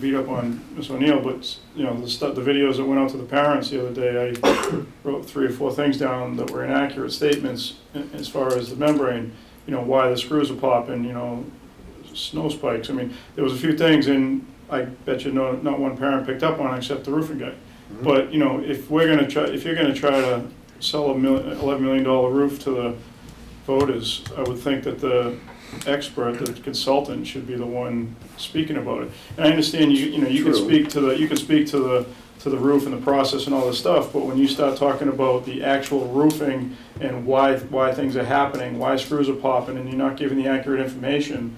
beat up on Ms. O'Neill, but, the videos that went out to the parents the other day, I wrote 3 or 4 things down that were inaccurate statements as far as the membrane, why the screws are popping, snow spikes. I mean, there was a few things, and I bet you not one parent picked up on it except the roofing guy. But, if you're gonna try to sell $11 million roof to the voters, I would think that the expert, the consultant, should be the one speaking about it. And I understand you can True. speak to the roof and the process and all this stuff, but when you start talking about the actual roofing and why things are happening, why screws are popping, and you're not giving the accurate information,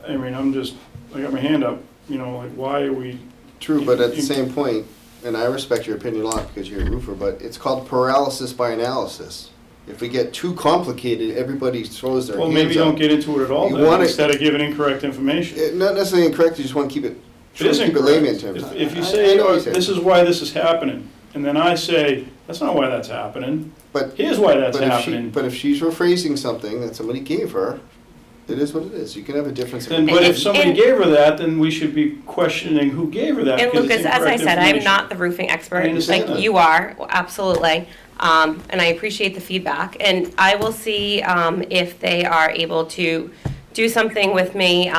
I mean, I got my hand up, like, why are we? True, but at the same point, and I respect your opinion a lot because you're a roofer, but it's called paralysis by analysis. If we get too complicated, everybody throws their Well, hands maybe up. don't get into it at all You then, wanna- instead of giving incorrect information. Not necessarily incorrect, you just want to keep it, It is keep it incorrect. layman terms. If you I say, know what oh, you're saying. this is why this is happening, and then I say, that's not why that's happening, But, here's why that's but happening. if she's rephrasing something that somebody gave her, it is what it is. You can have a difference. Then, but if somebody And- gave her that, then we should be questioning who gave her that. And because it's Lucas, as I incorrect said, I'm information. not the roofing expert, I understand like that. you are, absolutely. And I appreciate the feedback, and I will see if they are able to do something with me.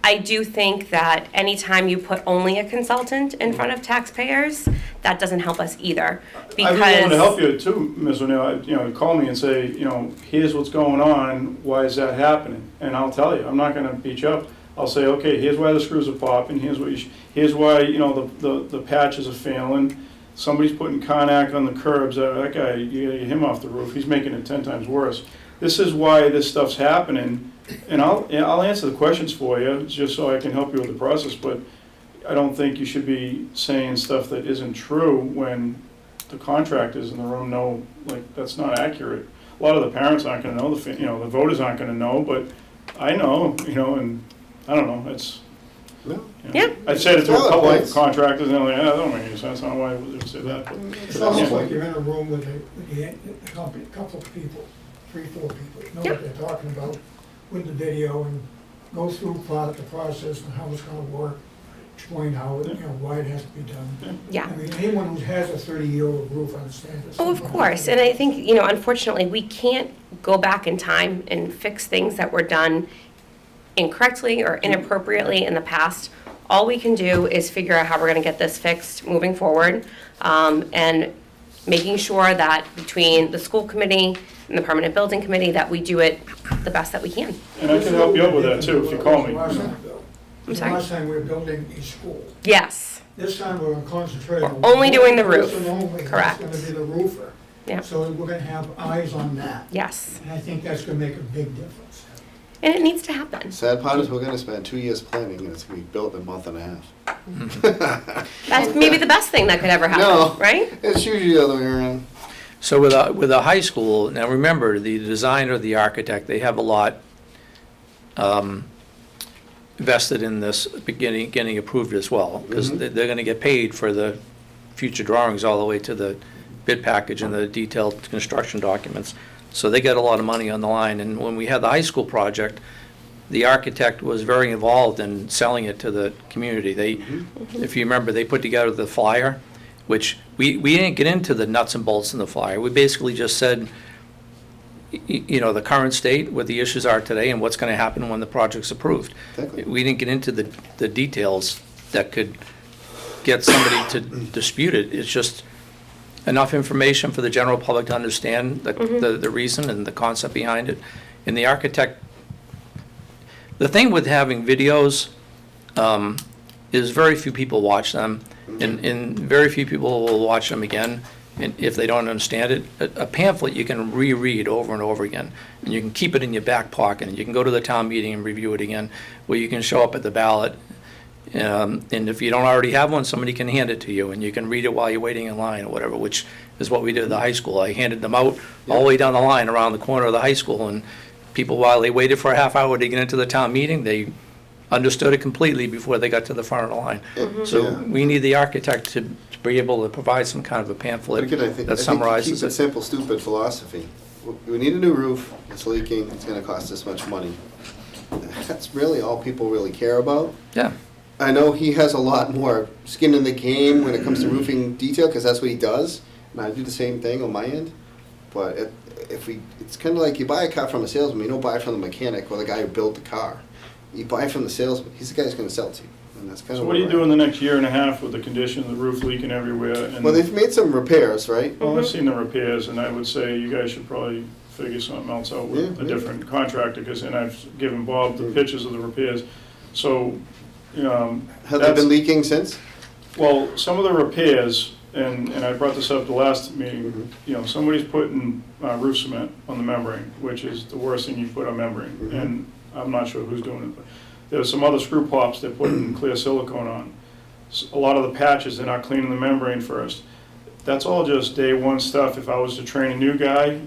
I do think that anytime you put only a consultant in front of taxpayers, that doesn't help us either. I'd be willing to Because, help you too, Ms. O'Neill, call me and say, here's what's going on, why is that happening? And I'll tell you, I'm not gonna beat you up. I'll say, okay, here's why the screws are popping, here's why, the patches are failing. Somebody's putting Conac on the curbs, that guy, you gotta get him off the roof, he's making it 10 times worse. This is why this stuff's happening, and I'll answer the questions for you, just so I can help you with the process, but I don't think you should be saying stuff that isn't true when the contractors in the room know, like, that's not accurate. A lot of the parents aren't gonna know, the voters aren't gonna know, but I know, and I don't know, it's. No. Yeah. I've said it to a Valid couple of points. contractors, and they're like, that don't make any sense, I don't know why they would say that, but. It's almost Yeah. like you're in a room with the company, couple of people, 3, 4 people, know what they're talking about with the video and go through the process and how it's gonna work, explain how, why it has to be done. yeah. I mean, anyone who has a 30-year-old roof understands this. Oh, of course, and I think, unfortunately, we can't go back in time and fix things that were done incorrectly or inappropriately in the past. All we can do is figure out how we're gonna get this fixed moving forward, and making sure that between the school committee and the permanent building committee, that we do it the best that we can. And I can help you out with that too, if you call me. Last time, Bill. I'm sorry? Last time we were building a school. Yes, This time we're gonna concentrate on. We're only doing the one roof. person only. Correct. That's gonna be the roofer. Yeah. So we're gonna have eyes on that. yes, And I think that's gonna make a big difference. and it needs to happen. Sad part is we're gonna spend 2 years planning and it's gonna be built in a month and a half. That's maybe the best thing that could ever No. happen, right? It's usually the other way around. So with a high school, now remember, the designer, the architect, they have a lot vested in this getting approved as well, because they're gonna get paid for the future drawings all the way to the bid package and the detailed construction documents. So they got a lot of money on the line, and when we had the high school project, the architect was very involved in selling it to the community. They, if you remember, they put together the flyer, which we didn't get into the nuts and bolts in the flyer. We basically just said, the current state, what the issues are today, and what's gonna happen when the project's approved. Exactly. We didn't get into the details that could get somebody to dispute it. It's just enough information for the general public to understand the reason and the concept behind it. And the architect, the thing with having videos is very few people watch them, and very few people will watch them again. And if they don't understand it, a pamphlet you can reread over and over again, and you can keep it in your back pocket, and you can go to the town meeting and review it again, where you can show up at the ballot. And if you don't already have one, somebody can hand it to you, and you can read it while you're waiting in line or whatever, which is what we did at the high school. I handed them out all the way down the line around the corner of the high school, and people, while they waited for a half hour to get into the town meeting, they understood it completely before they got to the front of the line. So Yeah. we need the architect to be able to provide some kind of a But pamphlet again, I think that summarizes keep it it. simple, stupid philosophy. We need a new roof, it's leaking, it's gonna cost this much money. That's really all people really care about. Yeah, I know he has a lot more skin in the game when it comes to roofing detail, because that's what he does, and I do the same thing on my end. But it's kind of like you buy a car from a salesman, you don't buy it from the mechanic or the guy who built the car. You buy it from the salesman. He's the guy who's going to sell it to you, and that's kind So of. what do you do in the next year and a half with the condition of the roof leaking everywhere? And Well, they've made some repairs, right? Well, I've seen the repairs, and I would say you guys should probably figure something else out with Yeah, a yeah. different contractor, and I've given Bob the pictures of the repairs. So, Have they that's- been leaking since? well, some of the repairs, and I brought this up the last meeting, Mhm. you know, somebody's putting roof cement on the membrane, which is the worst thing you put on membrane, Mhm. and I'm not sure who's doing it, but there's some other screw pops they're putting clear silicone on. A lot of the patches, they're not cleaning the membrane first. That's all just day one stuff. If I was to train a new guy,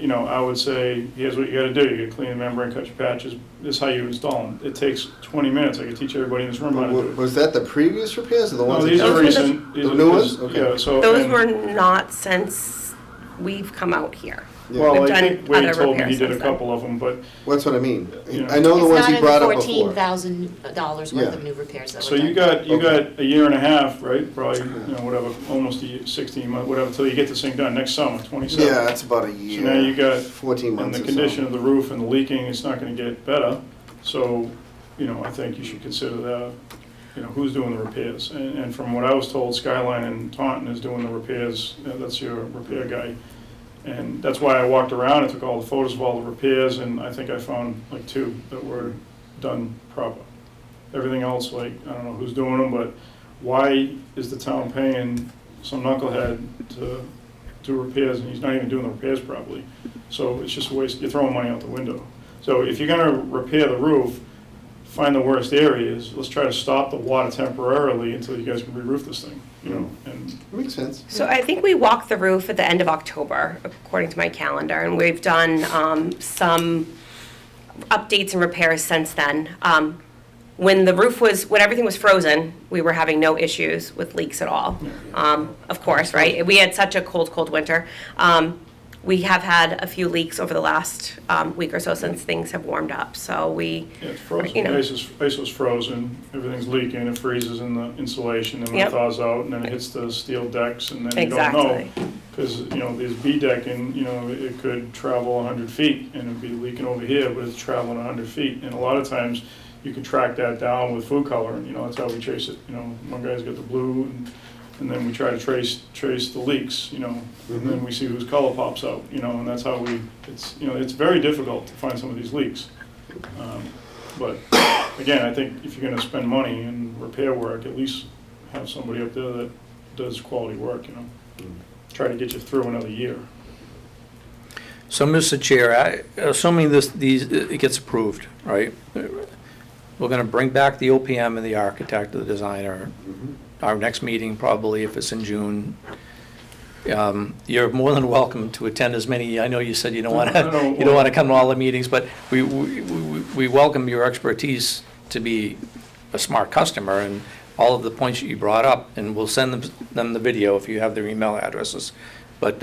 you know, I would say, here's what you gotta do. You gotta clean the membrane, cut your patches. This is how you install them. It takes 20 minutes. I could teach everybody in this room how to do it. Was that the previous repairs or the No, ones? these that- are Those were the- recent. These The are- new ones? Yeah, Okay. so. Those and- were not since we've come out here. Yeah. Well, We've I done think Wade other told me he repairs did a since then. couple of them, but, That's what I mean. Yeah. I know the ones he It's brought not up in the before. $14,000 worth Yeah. of new repairs that so were done. you got Okay. a year and a half, right? Probably, you know, whatever, almost a year, 16 months, whatever, till you get this thing done next summer, 27. Yeah, that's about a So year. now you got 14 And months the or condition so. of the roof and the leaking, it's not gonna get better. So, you know, I think you should consider that, you know, who's doing the repairs. And from what I was told, Skyline and Taunton is doing the repairs, that's your repair guy. And that's why I walked around and took all the photos of all the repairs, and I think I found like 2 that were done proper. Everything else, like, I don't know who's doing them, but why is the town paying some knucklehead to do repairs, and he's not even doing the repairs properly? So it's just a waste, you're throwing money out the window. So if you're gonna repair the roof, find the worst areas, let's try to stop the water temporarily until you guys can re-roof this thing, you know, and Makes sense. So I think we walked the roof at the end of October, according to my calendar, and we've done some updates and repairs since then. When when everything was frozen, we were having no issues with leaks at all. Of course, right? We had such a cold winter. We have had a few leaks over the last week or so since things have warmed up, so we, yeah, it's frozen. you know. Ice was frozen, everything's leaking, it freezes in the insulation, and when it Yep. thaws out, and then it hits the steel decks, and then you don't know. Exactly. Because, you know, there's decking, you know, it could travel 100 feet, and it'd be leaking over here, but it's traveling 100 feet. And a lot of times, you can track that down with food coloring, you know, that's how we chase it. You know, one guy's got the blue, and then we try to trace the leaks, you know, and then we see whose color pops out, you know, and that's how it's, you know, it's very difficult to find some of these leaks. But again, I think if you're gonna spend money in repair work, at least have somebody up there that does quality work, you know. Try to get you through another year. So, Mr. Chair, assuming it gets approved, right? We're gonna bring back the OPM and the architect, the designer. Our next meeting, probably, if it's in June. You're more than welcome to attend as many, I know you said you don't wanna, No. you don't wanna come to all the meetings, but we welcome your expertise to be a smart customer, and all of the points that you brought up, and we'll send them the video if you have their email addresses. But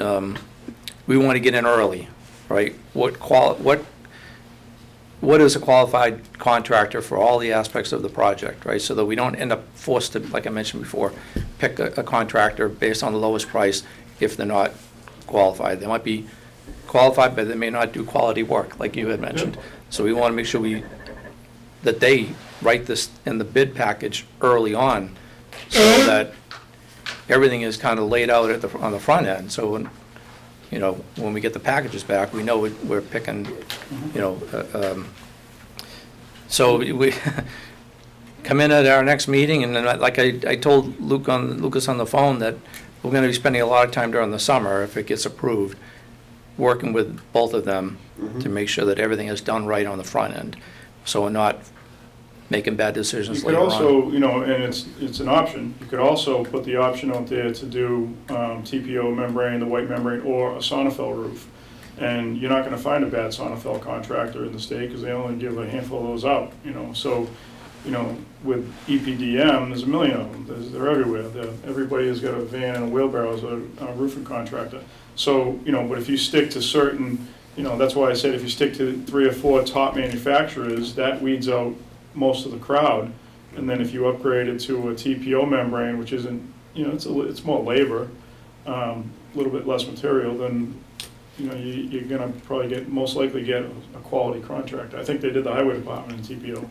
we want to get in early, right? What is a qualified contractor for all the aspects of the project, right? So that we don't end up forced to, like I mentioned before, pick a contractor based on the lowest price if they're not qualified. They might be qualified, but they may not do quality work, like you had mentioned. So we want to make sure that they write this in the bid package early on, so that everything is kind of laid out on the front end. So when, you know, when we get the packages back, we know we're picking, you know, so we come in at our next meeting, and then, like I told Lucas on the phone, that we're going to be spending a lot of time during the summer, if it gets approved, working with both of them to make sure that everything is done right on the front end, so we're not making bad decisions You could later on. also, you know, and it's an option, you could also put the option out there to do TPO membrane, the white membrane, or a Sonifel roof. And you're not gonna find a bad Sonifel contractor in the state, because they only give a handful of those out, you know. So, you know, with EPDM, there's a million of them, they're everywhere. Everybody has got a van and a wheelbarrow as a roofing contractor. So, you know, but if you stick to certain, you know, that's why I said if you stick to 3 or 4 top manufacturers, that weeds out most of the crowd, And then if you upgrade it to a TPO membrane, which isn't, you know, it's more labor, a little bit less material, then, you know, you're gonna probably most likely get a quality contractor. I think they did the highway department in TPO.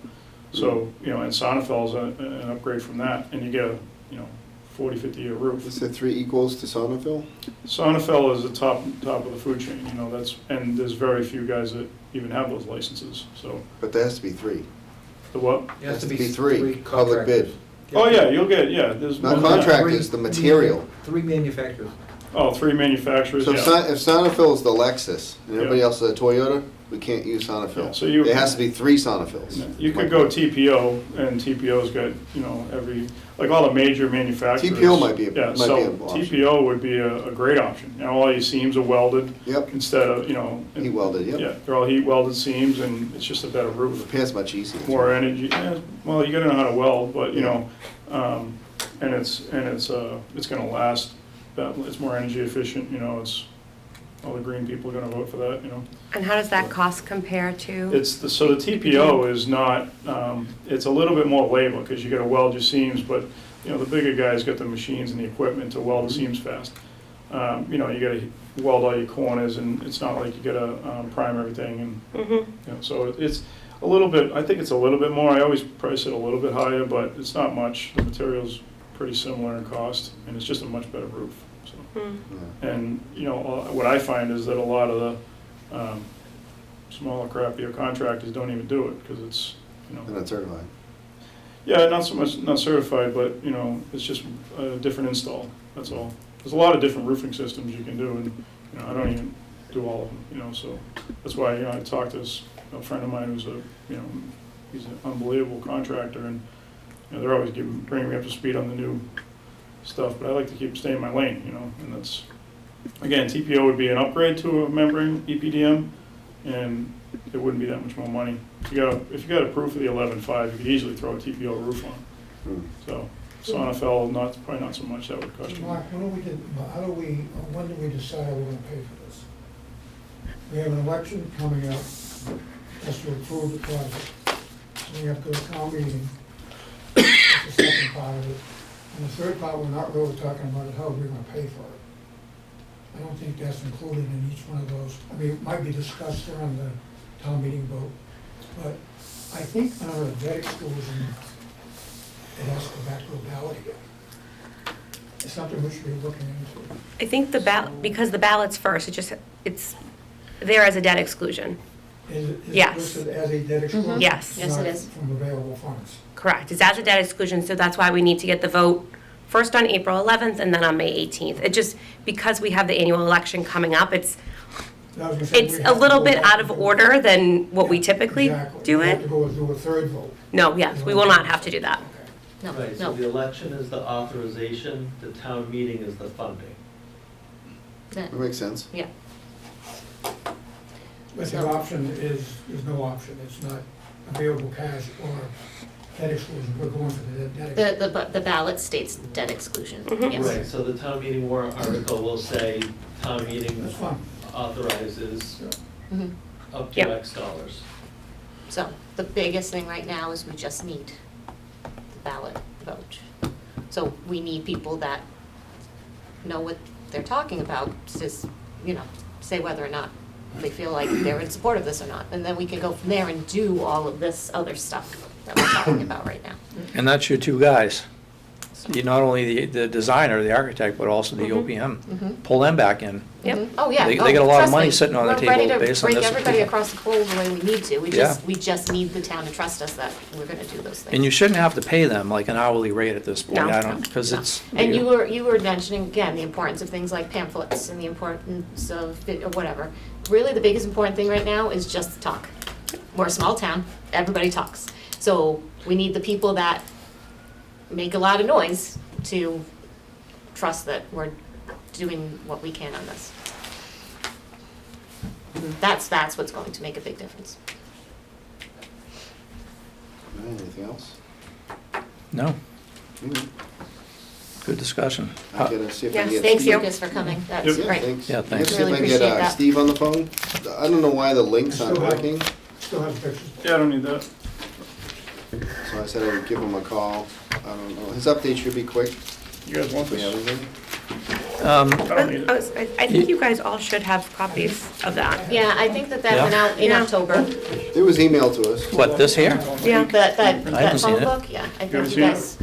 So, you know, and Sonnefeld's an upgrade from that, and you get a, you know, 40, 50-year roof. Is it 3 equals to Sonneville? Sonnefeld is the top of the food chain, you know, and there's very few guys that even have those licenses, so. But there has to be 3. The what? It has to be 3, public bid. Oh, yeah, you'll get, there's. Not more than that. contractors, the material. 3 manufacturers. Oh, 3 manufacturers, So yeah. if Sonneville is the Lexus and everybody Yeah. else is a Toyota, we can't use Yeah, Sonneville. so you- There has to be 3 Sonnevilles. You could go TPO, and TPO's got, you know, like all the major manufacturers. TPO might be Yeah, an so option. TPO would be a great option. Now, all your seams are welded Yep, instead of, you know. he welded, Yeah, yep. they're all heat welded seams, and it's just a better roof. Repair's much easier. More energy, well, you gotta know how to weld, but, you Yeah. know, and it's gonna last, it's more energy efficient, you know, all the green people are gonna vote for that, you know. And how does that cost compare to? So the TPO is not, it's a little bit more labor, because you gotta weld your seams, but, you know, the bigger guys got the machines and the equipment to weld the seams fast. You know, you gotta weld all your corners, and it's not like you gotta prime everything, and, Mhm. you know, so it's a little bit, I think it's a little bit more, I always price it a little bit higher, but it's not much. The material's pretty similar in cost, and it's just a much better roof, so. Hmm. Yeah. And, you know, what I find is that a lot of the smaller, crappier contractors don't even do it, because it's, you know, They're not certified. yeah, not so much, not certified, but, you know, it's just a different install, that's all. There's a lot of different roofing systems you can do, and, you know, I don't even do all of them, you know, so that's why, you know, I talked to a friend of mine who's he's an unbelievable contractor, and, you know, they're always bringing me up to speed on the new stuff, but I like to stay in my lane, you know, and that's, again, TPO would be an upgrade to a membrane EPDM, and it wouldn't be that much more money. If you got approved for the 11.5, you could easily throw a TPO roof on. Hmm. So, Sonnefeld, probably not so much, that would cost you more. Mark, when do we decide we're gonna pay for this? We have an election coming up, has to approve the project. So we have to go to town meeting, that's the second part of it. And the third part, we're not really talking about is how we're gonna pay for it. I don't think that's included in each one of those. I mean, it might be discussed during the town meeting vote, but I think under the debt exclusion, it has to go back to a ballot again. It's something we should be looking into. I think because the ballot's first, it's there as a debt exclusion. Is it Yes. listed as a debt exclusion? Yes. Yes, it Not is. from available funds. Correct. It's as a debt exclusion, so that's why we need to get the vote first on April 11th and then on May 18th. It just, because we have the annual election coming up, it's I was gonna say, it's we a have to little go bit back out of and do- order than what we Yeah, typically exactly. do We have it. to go and do a third vote. No, yes, we will not have to do that. Okay. No, Right, so no. the election is the authorization, the town meeting is the funding. That makes sense. Yeah. But the option is no option. It's not available cash or debt exclusion. We're going for the debt exclusion. The ballot states debt exclusion, Mhm. yes. Right, so the town meeting warrant article will say, town meeting That's fine. authorizes Mhm. up to Yep. X dollars. So the biggest thing right now is we just need the ballot vote. So we need people that know what they're talking about, just, you know, say whether or not they feel like they're in support of this or not. And then we can go from there and do all of this other stuff that we're talking about right now. And that's your 2 guys. You're not only the designer, the architect, but also the OPM. Mhm. Pull them back in. Yep. Mhm. Oh, yeah. They Oh, get a lot of trust money me. sitting on the We're ready table to based on bring this everybody approval. across the coals the way we need to. Yeah. We just need the town to trust us that we're gonna do those things. And you shouldn't have to pay them like an hourly rate at this point. No. I don't, because No. it's. And you were mentioning, again, the importance of things like pamphlets and the importance of or whatever. Really, the biggest important thing right now is just to talk. We're a small town, everybody talks. So we need the people that make a lot of noise to trust that we're doing what we can on this. That's what's going to make a big difference. All right, anything else? No, Mhm. good discussion. I gotta see if I Yes, can get thank Steve. you. Lucas for coming, that's Yep. Yeah, great. thanks. Yeah, thanks. See if I Really can get appreciate that. Steve on the phone. I don't know why the links aren't Still have- working, Still have pictures. Yeah, I don't need that. so So I said I would give him a call. I don't know, his update should be quick, You guys want if we this? have anything. I don't need it. I think you guys all should have copies of that. Yeah, I think that Yeah. went out in Yeah. October. It was emailed to us. What, this here? Yeah. That haven't seen phone it. book, yeah, I haven't think you seen it? guys,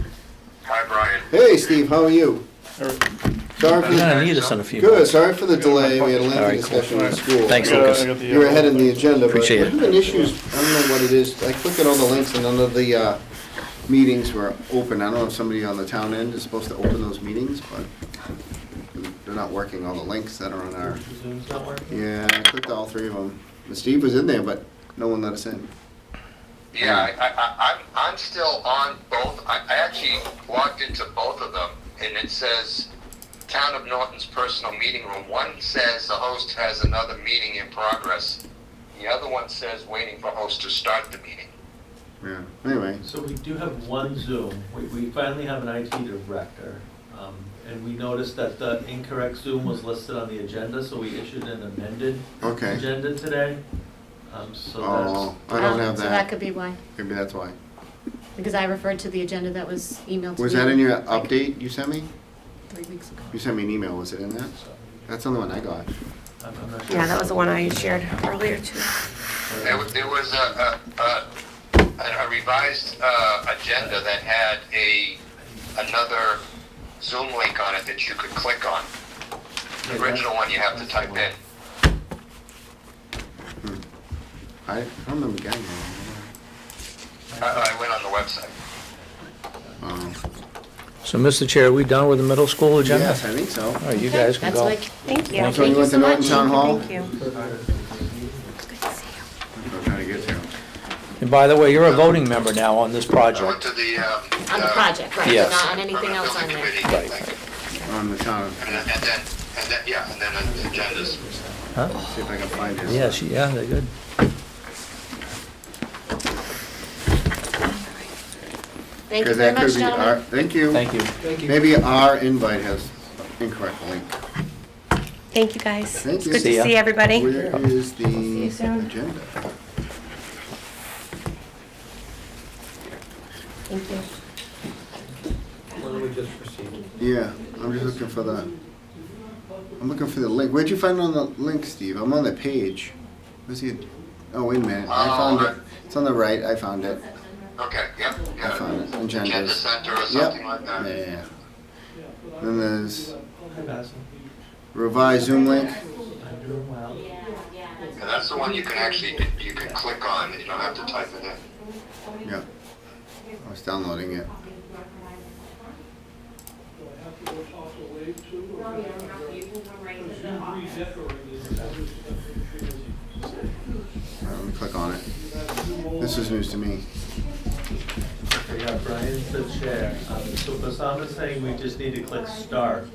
Hi, Brian. Hey, Steve, how are you? Sorry for You're the, gonna need us in a few good, minutes. sorry for the delay, we had a All lengthy right, cool. discussion in school. Thanks, I got- Lucas. I got the, You're ahead in the agenda, but Appreciate we're it. having issues, I don't know what it is, I clicked on all the links and none of the, meetings were open. I don't know if somebody on the town end is supposed to open those meetings, but they're not working, all the links that are on our, Zoom's not working? yeah, I clicked all three of them. Steve was in there, but no one let us in. Yeah, I'm still on both. I actually logged into both of them, and it says Town of Norton's personal meeting room. One says the host has another meeting in progress. The other one says waiting for host to start the meeting. Yeah, anyway, So we do have one Zoom. We finally have an IT director. And we noticed that the incorrect Zoom was listed on the agenda, so we issued an amended okay. agenda today. So Oh, I don't have so that that. could be why, Maybe that's why. because I referred to the agenda that was emailed to me. Was that in your like update you sent me? 3 weeks ago. You sent me an email, was it in that? That's the one I got. I'm not sure. Yeah, that was the one I shared earlier too. There was a revised agenda that had another Zoom link on it that you could click on. The original one you have to type in. I don't remember getting it. I went on the website. So, Mr. Chair, are we done with the middle school agenda? Yes, I think so. All right, you guys can That's go. like, Thank you. So you went to Norton Town Hall? Thank you. I'm trying to get there. And by the way, you're a voting member now on this I went project. to the, on the project, right, but Yes. not on anything else on Building there. committee, Right. thank you. On the town, And then the agendas. Huh? see if I can find it. Yes, yeah, they're good. Thank you Because very that could much, be our, gentlemen. thank you. Thank you. Maybe our invite has incorrect link. Thank you, guys. Thank you. Good See to ya. see everybody. Where is the you soon. agenda? Thank you. Yeah, I'm just looking for I'm looking for the link. Where'd you find it on the link, Steve? I'm on the page. Where's he? Oh, wait a minute. I found it. It's on the right. I found it. Okay, yep, I found it. Agenda Agendas. center or Yep. something like that. Yeah. Then there's Hi, Basil. revised Zoom link. I'm doing well. Yeah, that's the one you can click on, you don't have to type it in. Yeah. I was downloading it. Let me click on it. This is news to me. Okay, yeah, Brian's the chair. So Basama's saying we just need to click start.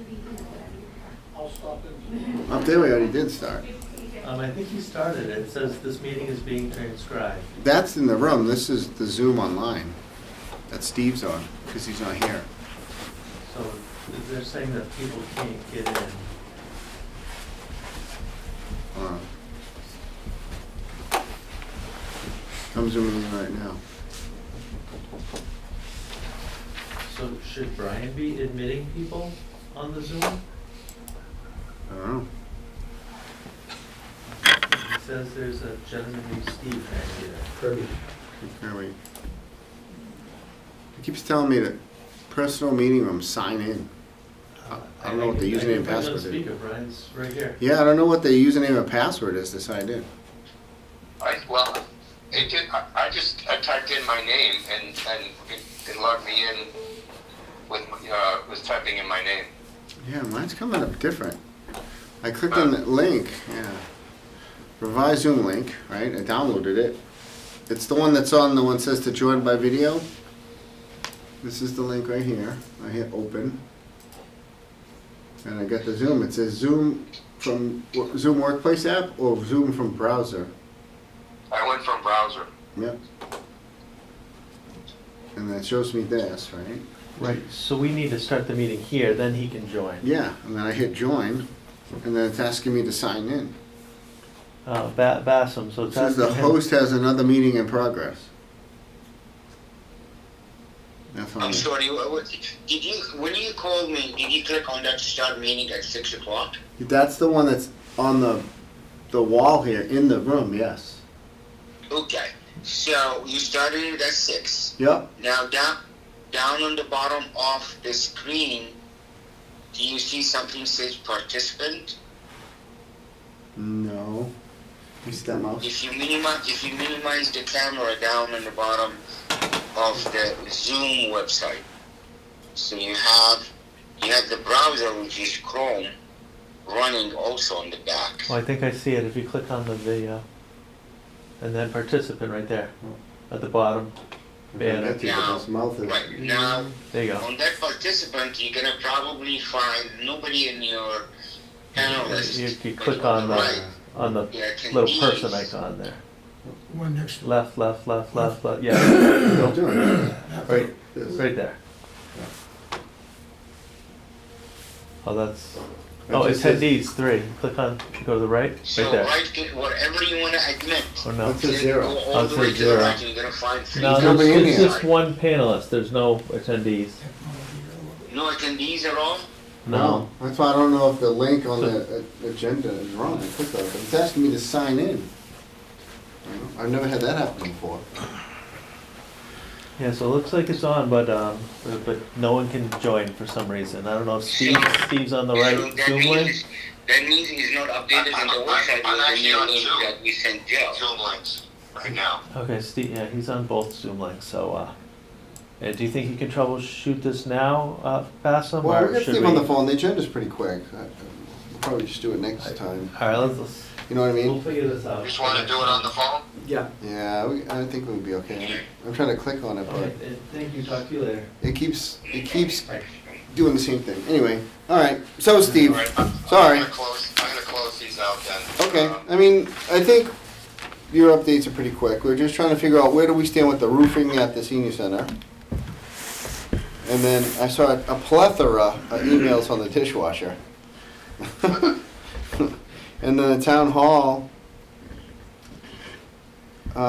Up there, we already did start. I think he started it. It says this meeting is being transcribed. That's in the room. This is the Zoom online that Steve's on, because he's not here. So they're saying that people can't get in. Hold on. I'm zooming in right now. So should Brian be admitting people on the Zoom? I don't know. It says there's a gentleman named Steve right here. Here we. It keeps telling me that personal meeting room, sign in. I don't know what the username and password is. Speaker, Brian's right here. Yeah, I don't know what the username and password is to sign in. I typed in my name and it logged me in with typing in my name. Yeah, mine's coming up different. I clicked on the link, yeah. Revised Zoom link, right? I downloaded it. It's the one that's on the one that says to join by video. This is the link right here. I hit open. And I get the Zoom. It says Zoom from Zoom Workplace app or Zoom from browser. I went from browser. Yep. And then it shows me this, right? Right, so we need to start the meeting here, then he can join. Yeah, and then I hit join, and then it's asking me to sign in. Bassam, so It it's says the asking him- host has another meeting in progress. That's I'm fine. sorry, did you, when you called me, did you click on that to start meeting at 6 o'clock? That's the one that's on the wall here in the room, yes. Okay, so you started it at 6. Yep. Now down on the bottom of the screen, do you see something says participant? No. You see that mouse? If you minimize the camera down on the bottom of the Zoom website, so you have the browser, which is Chrome, running also on the back. Well, I think I see it if you click on the video. And then participant right there, at the bottom. banner. That's what this mouth is. Right now, There you go. on that participant, you're gonna probably find nobody in your panel list. You But click on right, the yeah, little person attendees. icon there. One next to Left, yeah. I'm doing it. Right, This. right there. Oh, that's, It oh, just says- attendees, 3. Click on, go to the right, So right there. right, whatever you wanna admit. Or no? That's a Then zero. Go Oh, all it the way says to the 0. right, and you're gonna find 3. No, nobody in it's here. just one panelist, there's no attendees. No attendees at all? No. That's why I don't know if the link on the agenda is wrong. I clicked on it, but it's asking me to sign in. You know, I've never had that happen before. Yeah, so it looks like it's on, but no one can join for some reason. I don't know if Steve's on the right So that Zoom means- link. That means he's not updated on the website I'm with the actually new on link Zoom. that we sent Joe. Zoom links right now. Okay, Steve, yeah, he's on both Zoom links, so, do you think you can troubleshoot this now, Bassam, Well, we or got should Steve we? on the phone. The agenda's pretty quick. We'll probably just do it next time. Alright, let's, You know what I we'll mean? figure this out. Just wanna do it on the phone? Yeah. Yeah, I think we'll be okay. I'm trying to click on it, but Okay, thank you, talk to you later. it keeps doing the same thing. Anyway, all right. So Steve, All right, sorry. I'm gonna close these out then. Okay, I mean, I think your updates are pretty quick. We're just trying to figure out where do we stand with the roofing at the senior center. And then I saw a plethora of emails on the dishwasher. And then the town hall, we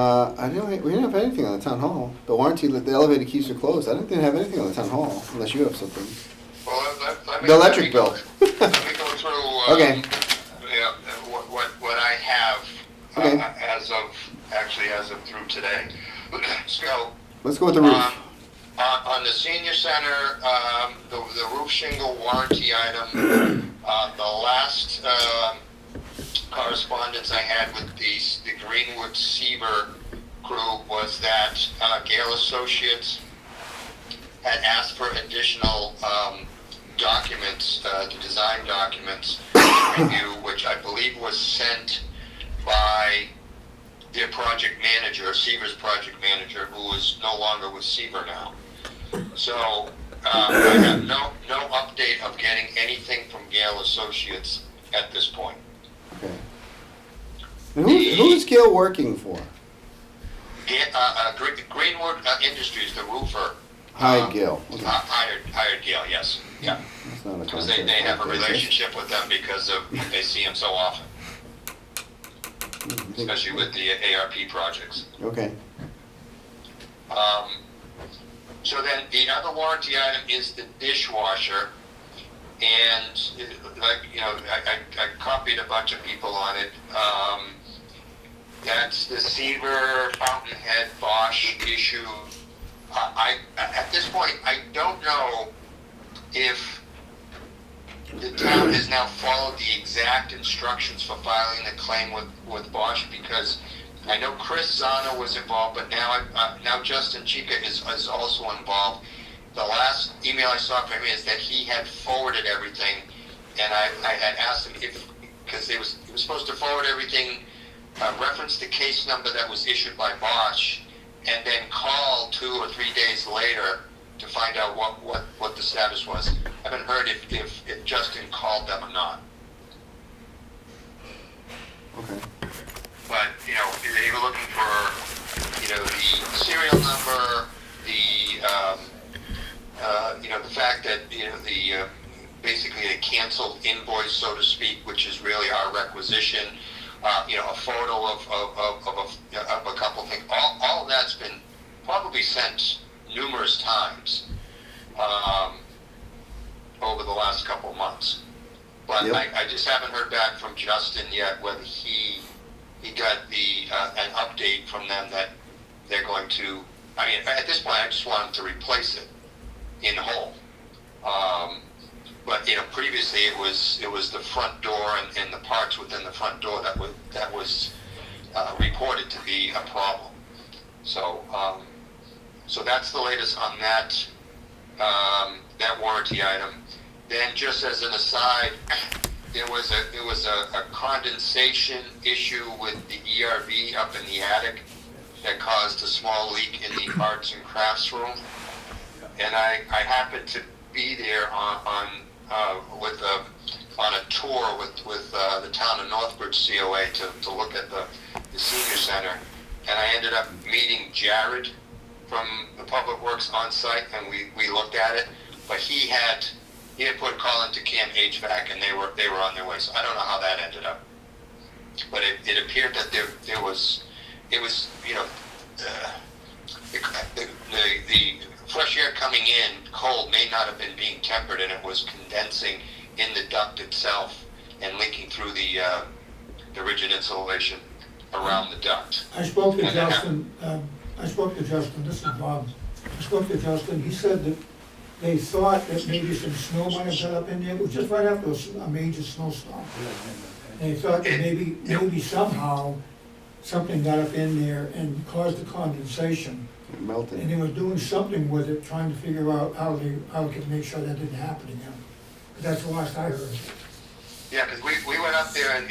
didn't have anything on the town hall. The warranty, the elevator keys are closed. I didn't have anything on the town hall, unless you have something. Well, let me. The electric bill. Let me go through, Okay. yeah, what I have, Okay. as of through today. So, Let's go with the roof. on the senior center, the roof shingle warranty item, the last, correspondence I had with the Greenwood Seaver crew was that, Gale Associates had asked for additional, documents, the design documents to review, which I believe was sent by their project manager, Seaver's project manager, who is no longer with Seaver now. So, I have no update of getting anything from Gale Associates at this point. Okay. And who is Gail working for? Greenwood Industries, the roofer. Hi, Gail. Okay. Hired Gale, yes, yeah. That's not a Because contract they have a like this. relationship with them because of, they see him so often, especially with the ARP projects. Okay. So then the other warranty item is the dishwasher. And like, I copied a bunch of people on it. That's the Seaver Fountainhead Bosch issue. At this point, I don't know if the town has now followed the exact instructions for filing the claim with Bosch, because I know Chris Zano was involved, but now Justin Chica is also involved. The last email I saw from him is that he had forwarded everything, and I had asked him because he was supposed to forward everything, reference the case number that was issued by Bosch, and then call 2 or 3 days later to find out what the status was. I haven't heard if Justin called them or not. Okay. But, they were looking for, the serial number, the fact that, basically a canceled invoice, so to speak, which is really our requisition, a photo of a couple things. All of that's been probably sent numerous times over the last couple of months. But Yep. I just haven't heard back from Justin yet whether he got an update from them that they're going to, I mean, at this point, I just want them to replace it in whole. But, previously it was the front door and the parts within the front door that was reported to be a problem. So, so that's the latest on that, that warranty item. Then, just as an aside, there was a condensation issue with the ERV up in the attic that caused a small leak in the arts and crafts room. And I happened to be there on a tour with the town of Northbridge COA to look at the senior center, and I ended up meeting Jared from the Public Works on site, and we looked at it. But he had put a call into Cam HVAC, and they were on their way. So I don't know how that ended up, but it appeared that the fresh air coming in cold may not have been being tempered, and it was condensing in the duct itself and leaking through the rigid insulation around the duct. I spoke to And Justin, this is Bob. I spoke to Justin, he said that they thought that maybe some snow might have got up in there, it was just right after a major snowstorm. And they thought that maybe somehow something got up in there and caused the condensation. Melted. And they were doing something with it, trying to figure out how they could make sure that didn't happen again. But that's the last I heard. Yeah, because we went up there and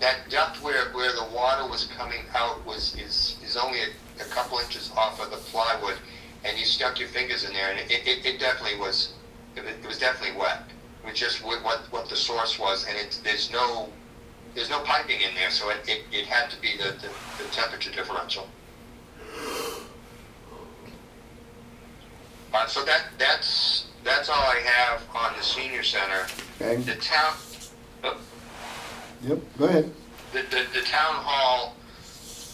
that duct where the water was coming out is only a couple inches off of the plywood, and you stuck your fingers in there, and it definitely was, it was definitely wet. It was just what the source was, and there's no piping in there, so it had to be the temperature differential. So that's all I have on the senior center. Okay. The town. Yep, go ahead. The town hall,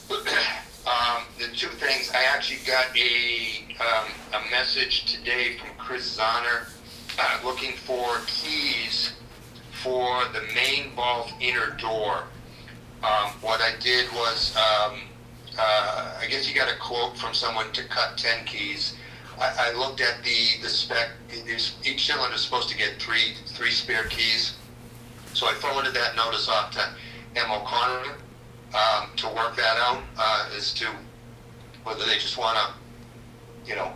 the two things, I actually got a message today from Chris Zahner looking for keys for the main vault inner door. What I did was, I guess you got a quote from someone to cut 10 keys. I looked at the spec. Each cylinder is supposed to get three spare keys. So I forwarded that notice off to M. O'Connor to work that out as to whether they just want to,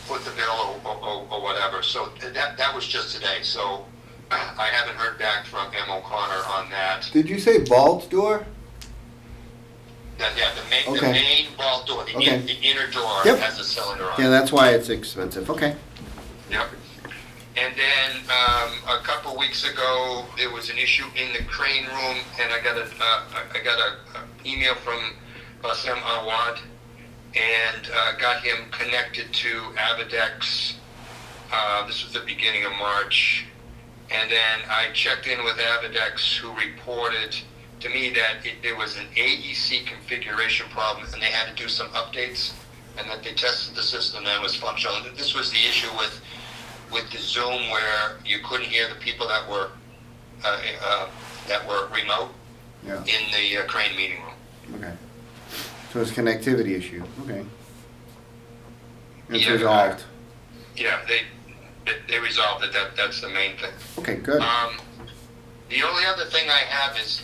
foot the bill or whatever. So that was just today. So I haven't heard back from M. O'Connor on that. Did you say vault door? The Okay. main vault door, the inner door Yep. has a cylinder on it. Yeah, that's why it's expensive. Okay. Yep. And then a couple weeks ago, there was an issue in the crane room, and I got a email from Bassem Awad, and got him connected to Avadex. This was the beginning of March, and then I checked in with Avadex, who reported to me that there was an AEC configuration problem, and they had to do some updates, and that they tested the system and it was functional. And this was the issue with the Zoom, where you couldn't hear the people that were remote Yeah. in the crane meeting room. Okay. So it's a connectivity issue. Okay. It's Yeah. resolved. Yeah, they resolved it. That's the main thing. Okay, good. The only other thing I have is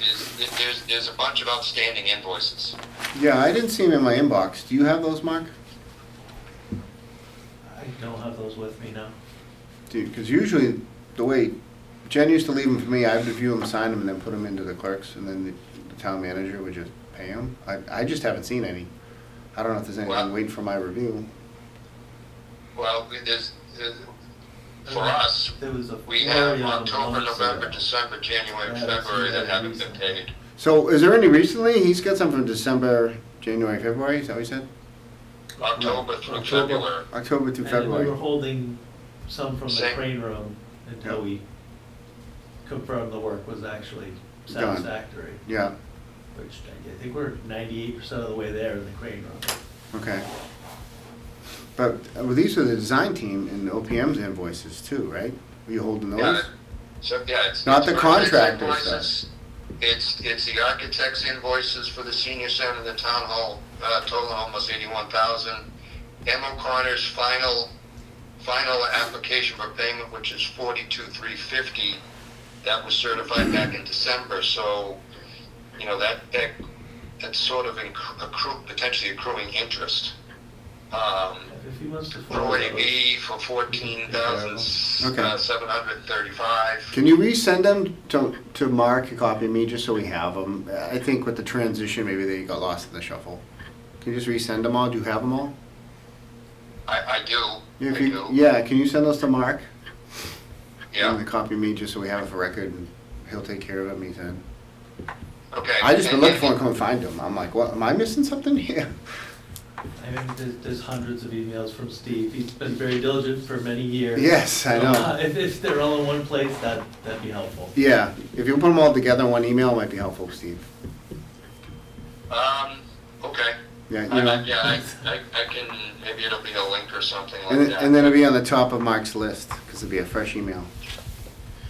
there's a bunch of outstanding invoices. Yeah, I didn't see them in my inbox. Do you have those, Mark? I don't have those with me now. Because usually the way Jen used to leave them for me, I would review them, sign them, and then put them into the clerks, and then the town manager would just pay them. I just haven't seen any. I don't know if there's anything Well- waiting for my review. Well, for us, There was a we flurry have of October, them November, once, December, January, Yeah, I've February seen that that haven't been recently. paid. So is there any recently? He's got some from December, January, February, is that what he said? October through October. February. October to And we February. were holding some from the Same. crane room until Yeah. we confirmed the work was actually Done. satisfactory, Yeah, which I think we're 98% of the way there in the crane room. okay. But these are the design team and OPM's invoices too, right? Are you holding those? Yeah, so, yeah, it's. Not it's the architect's contractor invoices. It's the architect's invoices for the senior center and the town hall, total almost 81,000. M. O'Connor's final application for payment, which is 42,350, that was certified back in December, so, you know, that's sort of potentially accruing interest. If he wants to Pro forward AV for 14,735. Can you resend them to Mark, copy me, just so we have them? I think with the transition, maybe they got lost in the shuffle. Can you just resend them all? Do you have them all? I do. If I you, do. yeah, can you send those to Mark? Yeah. And copy me, just so we have it for record, and he'll take care of them, he said. Okay. I just been looking for him, couldn't find him. I'm like, what, am I missing something here? I mean, there's hundreds of emails from Steve. He's been very diligent for many years. Yes, I know. If they're all in one place, that'd be helpful. Yeah, if you put them all together in one email, it might be helpful, Steve. Okay. Yeah, you know. I can, maybe it'll be a link or something like And that. then it'll be on the top of Mark's list, because it'll be a fresh email.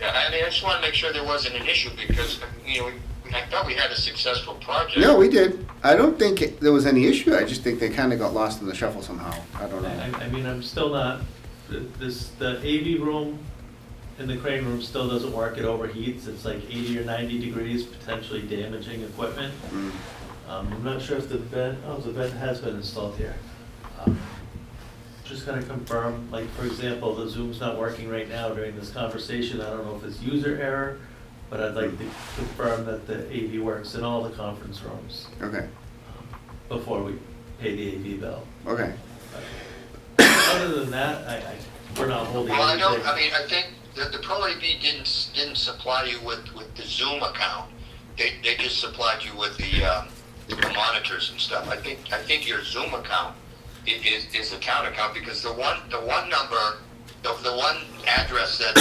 Yeah, I mean, I just want to make sure there wasn't an issue because, you know, I thought we had a successful project. No, we did. I don't think there was any issue. I just think they kind of got lost in the shuffle somehow. I don't know. I mean, I'm still not, the AV room in the crane room still doesn't work. It overheats. It's like 80 or 90 degrees, potentially damaging equipment. Mm. I'm not sure if the vent has been installed here. Just gonna confirm, like, for example, the Zoom's not working right now during this conversation. I don't know if it's user error, but I'd like to confirm that the AV works in all the conference rooms Okay, before we pay the AV bill. okay. Other than that, we're not holding Well, I anything. I think that the Pro AV didn't supply you with the Zoom account. They just supplied you with the monitors and stuff. I think your Zoom account is a town account because the one number, the one address that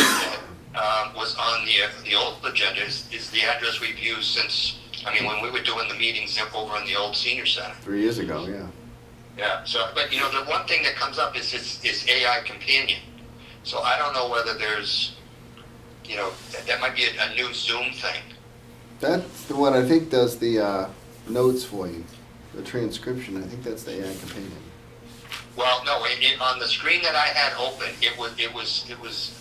was on the old agenda is the address we've used since, I mean, when we were doing the meetings over in the old senior center. 3 years ago, yeah. Yeah, so, but you know, the one thing that comes up is AI Companion. So I don't know whether there's, you know, that might be a new Zoom thing. That's the one I think does the notes for you, the transcription. I think that's the AI companion. Well, no, on the screen that I had open, it was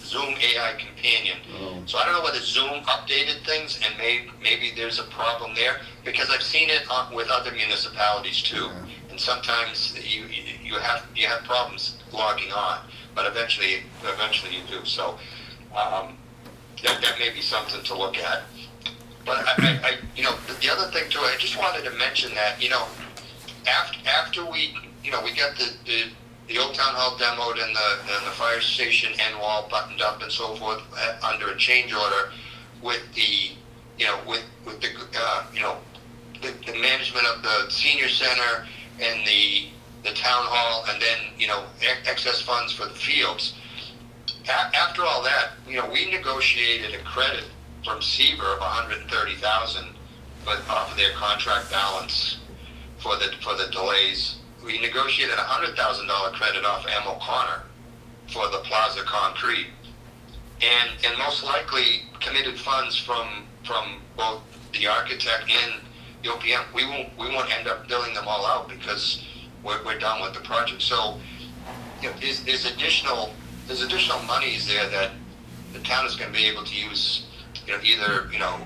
Zoom AI Companion. Oh. So I don't know whether Zoom updated things and maybe there's a problem there because I've seen it with other municipalities too. Yeah. And sometimes you have problems logging on, but eventually you do. So that may be something to look at. But I you know, the other thing too, I just wanted to mention that, you know, after we, you know, we got the old town hall demoed and the fire station end wall buttoned up and so forth under a change order with the, you know, with the you know, the management of the senior center and the town hall, and then, you know, excess funds for the fields. After all that, you know, we negotiated a credit from Seaver of $130,000, but off of their contract balance for the delays. We negotiated a $100,000 credit off M. O'Connor for the Plaza Concrete, and most likely committed funds from both the architect and the OPM. We won't end up billing them all out because we're done with the project. So, you know, there's additional monies there that the town is going to be able to use, you know, either, you know,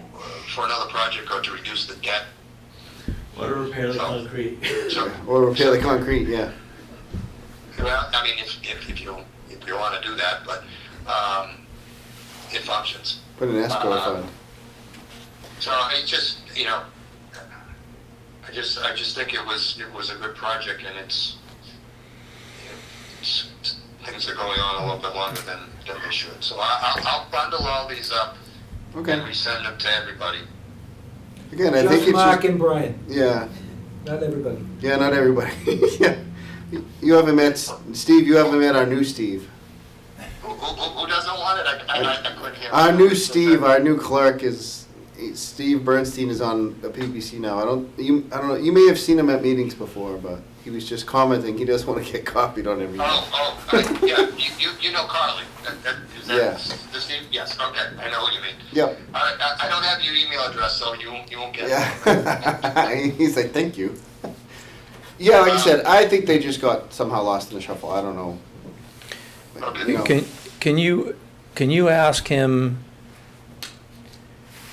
for another project or to reduce the debt. Or to repair the concrete. So, Or repair the concrete, yeah. well, I mean, if you want to do that, but it functions. Put an escrow fund. So I just, you know, I just think it was a good project, and it's things are going on a little bit longer than they should. So I'll bundle all these up Okay. and resend them to everybody. Again, I think Just it's Mark and Brian, yeah, not everybody. yeah, not everybody. Yeah, you haven't met Steve. You haven't met our new Steve. Who doesn't want it? I couldn't hear. Our new Steve, our new clerk is Steve Bernstein is on the PPC now. I don't know. You may have seen him at meetings before, but he was just commenting, he doesn't want to get copied on everything. Yeah, you know Carly. Is that Yeah. the Steve? Yes, okay, I know what you mean. Yep. I don't have your email address, so you won't get it. Yeah. He's like, thank you. Yeah, like you said, I think they just got somehow lost in the shuffle. I don't know. Okay. You know. Can you ask him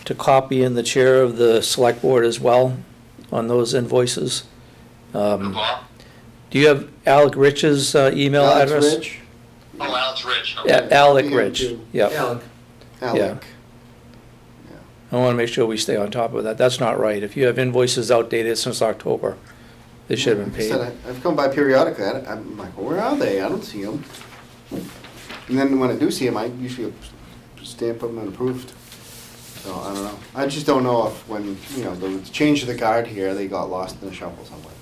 to copy in the chair of the select board as well on those invoices? Bob? Do you have Alec Rich's email Alex address? Rich? Oh, Alex Rich. Yeah, Okay. Alec Yeah, Rich, too. yeah. Alec, Alec. I want to make sure we stay on top of that. That's not right. If you have invoices outdated since October, they should have been Like I said, paid. I've come by periodically. I'm like, well, where are they? I don't see them. And then when I do see them, I usually stamp them and approved. So I don't know. I just don't know if when, the change of the guard here, they got lost in the shuffle somewhere.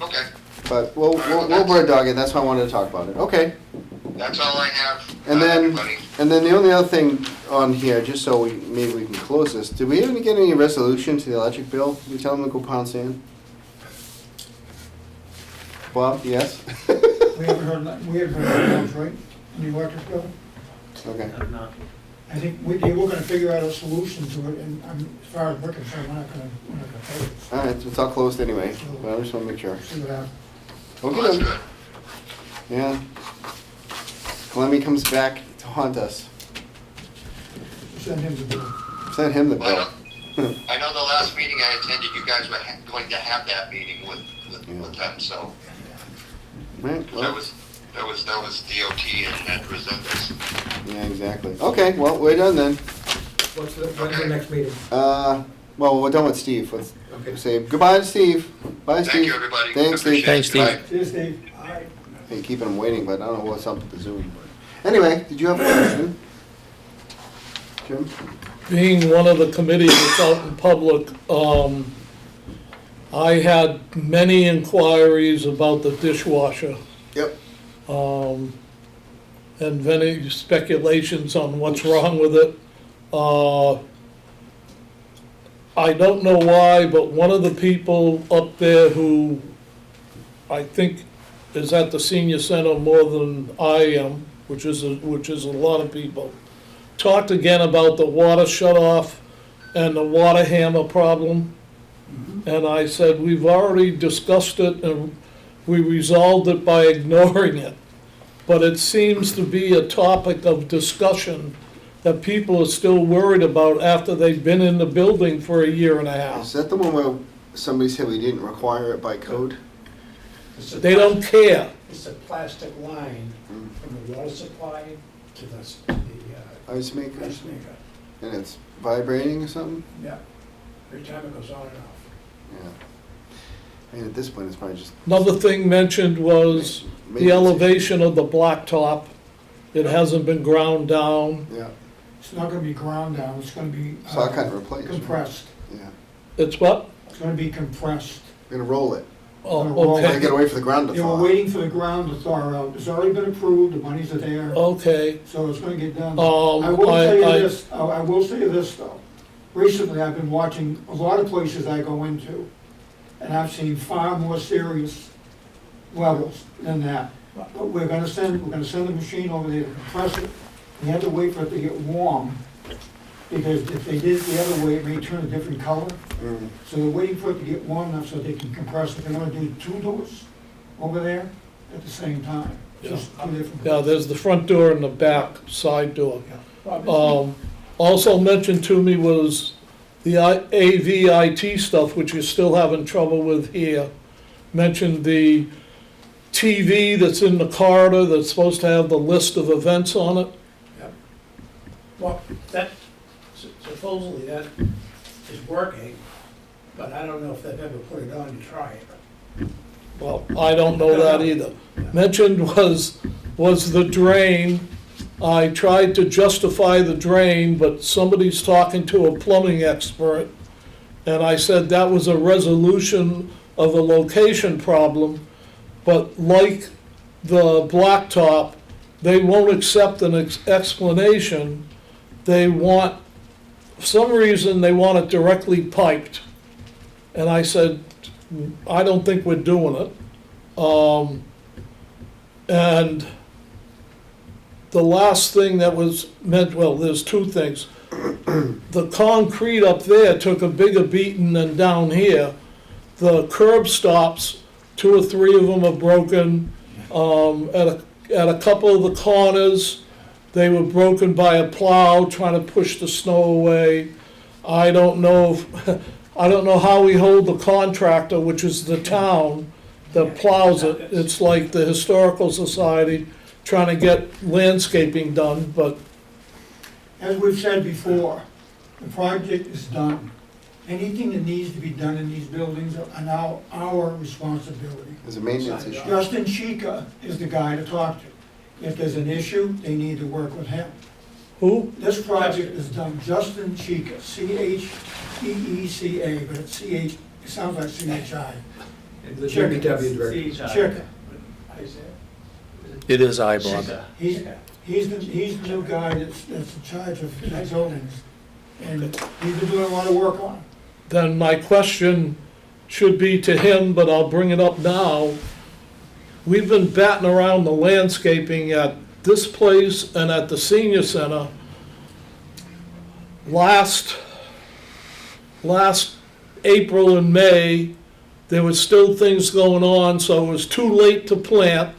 Okay, But we'll bird dog it. That's why I wanted to talk about it. Okay. that's all I have. And then, everybody. the only other thing on here, just so maybe we can close this, did we ever get any resolution to the electric bill? Did we tell them to go pound sand? Bob, yes? We haven't heard that, right, on the electric bill? Okay. I'm not, I think we're gonna figure out a solution to it, and as far as we're concerned, we're not gonna pay it. All right, it's all closed anyway, but I just want to make sure. See what happens. Well, that's Okay, good. yeah. Clemmy comes back to haunt us. Send him the bill. Send him the Well, bill. I know the last meeting I attended, you guys were going to have that meeting with them, so Right, that well, was DOT and Resendez. yeah, exactly. Okay, well, we're done then. when's the next meeting? Well, we're done with Steve. Let's Okay. say goodbye to Steve. Bye, Steve. Thank you, everybody. Thanks, Steve. Appreciate it. Thanks, Steve. Bye. Cheers, Steve. Aye. Hey, keeping him waiting, but I don't know what's up with the Zoom. Anyway, did you have a question? Jim? Being one of the committee that's out in public, I had many inquiries about the dishwasher, Yep. and many speculations on what's wrong with it. I don't know why, but one of the people up there who I think is at the senior center more than I am, which is a lot of people, talked again about the water shut-off and the water hammer problem. And I said, we've already discussed it and we resolved it by ignoring it. But it seems to be a topic of discussion that people are still worried about after they've been in the building for a year and a half. Is that the one where somebody said we didn't require it by code? They don't care. It's a plastic line from the water supply to the Ice maker? ice maker. And it's vibrating or something? Yeah, every time it goes on and off. Yeah. I mean, at this point, it's probably just. Another thing mentioned was the elevation of the blacktop. It hasn't been ground down. Yeah, It's not gonna be ground down, it's gonna be so I can't replace it. compressed. Yeah, It's what? It's gonna be compressed. we're gonna roll it. Oh, Gotta okay, get away from the ground to They were thaw. waiting for the ground to thaw out. It's already been approved, the monies are there, okay. so it's gonna get done. Um, I will tell you I- this, I will say this though. Recently, I've been watching a lot of places I go into, and I've seen far more serious levels than that. But we're gonna send the machine over there to compress it. We have to wait for it to get warm, because if they did it the other way, it may turn a different color. Mm. So they're waiting for it to get warm enough so they can compress it. They wanna do two doors over there at the same time, just two different. Yeah, there's the front door and the back side door. Well, Also mentioned to me was the AVIT stuff, which you're still having trouble with here. Mentioned the TV that's in the corridor that's supposed to have the list of events on it. Well, that, supposedly that is working, but I don't know if they've ever put it on to try it. Well, I don't know that either. Mentioned was the drain. I tried to justify the drain, but somebody's talking to a plumbing expert. And I said that was a resolution of a location problem, but like the blacktop, they won't accept an explanation. They want, for some reason, they want it directly piped. And I said, I don't think we're doing it. And the last thing that was meant, well, there's two things. The concrete up there took a bigger beating than down here. The curb stops, 2 or 3 of them are broken. At a couple of the corners, they were broken by a plow trying to push the snow away. I don't know how we hold the contractor, which is the town that plows it. It's like the Historical Society trying to get landscaping done, but As we've said before, the project is done. Anything that needs to be done in these buildings are now our responsibility. There's a maintenance issue. Justin Chica is the guy to talk to. If there's an issue, they need to work with him. who? This project is done, Justin Chica, C-H-E-E-C-A, but it's C-H, it sounds like C-H-I. The DPW director. Chica. It is I, Bob. He's the new guy that's in charge of the buildings. And he's been doing a lot of work on it. Then my question should be to him, but I'll bring it up now. We've been batting around the landscaping at this place and at the senior center. Last April and May, there was still things going on, so it was too late to plant.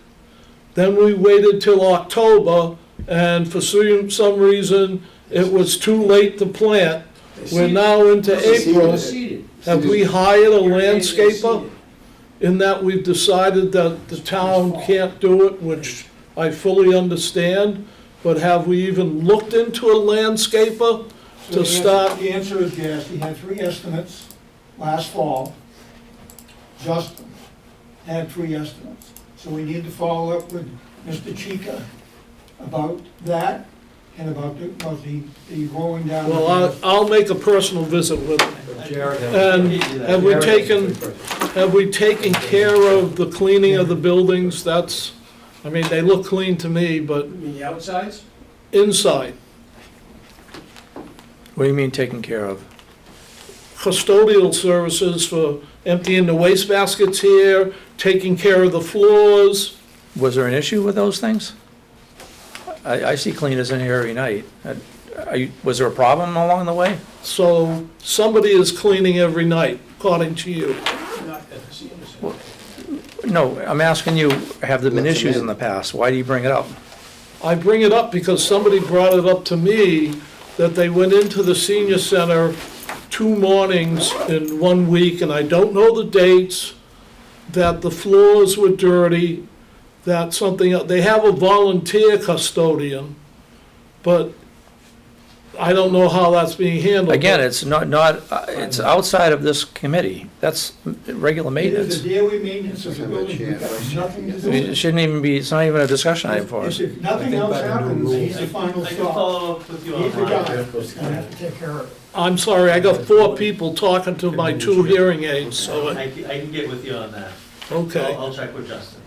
Then we waited till October, and for some reason, it was too late to plant. We're now into April. Have we hired a landscaper? In that we've decided that the town can't do it, which I fully understand, but have we even looked into a landscaper to start? The answer is yes. He had 3 estimates last fall. Justin had 3 estimates. So we need to follow up with Mr. Chica about that and about the rolling down. Well, I'll make a personal visit with him. And have we taken care of the cleaning of the buildings? That's, I mean, they look clean to me, but You mean the outsides? inside, What do you mean taken care of? custodial services for emptying the waste baskets here, taking care of the floors. Was there an issue with those things? I see cleaners in here every night. Was there a problem along the way? So somebody is cleaning every night, according to you. Not at the senior center. No, I'm asking you, have there been What's the issues name? in the past? Why do you bring it up? I bring it up because somebody brought it up to me that they went into the senior center 2 mornings in 1 week, and I don't know the dates, that the floors were dirty, that something, they have a volunteer custodian, but I don't know how that's being handled. Again, it's it's outside of this committee. That's regular It maintenance. is the daily maintenance of the building. We've got nothing to I do mean, with it it. shouldn't even be, it's not even a discussion item for us. If nothing else happens, he's the final I can stop. follow up with you He's the online. guy that's gonna have to take care of it. I'm sorry, I got 4 people talking to my 2 hearing aids, so, I can get with you on that. okay. I'll check with Justin.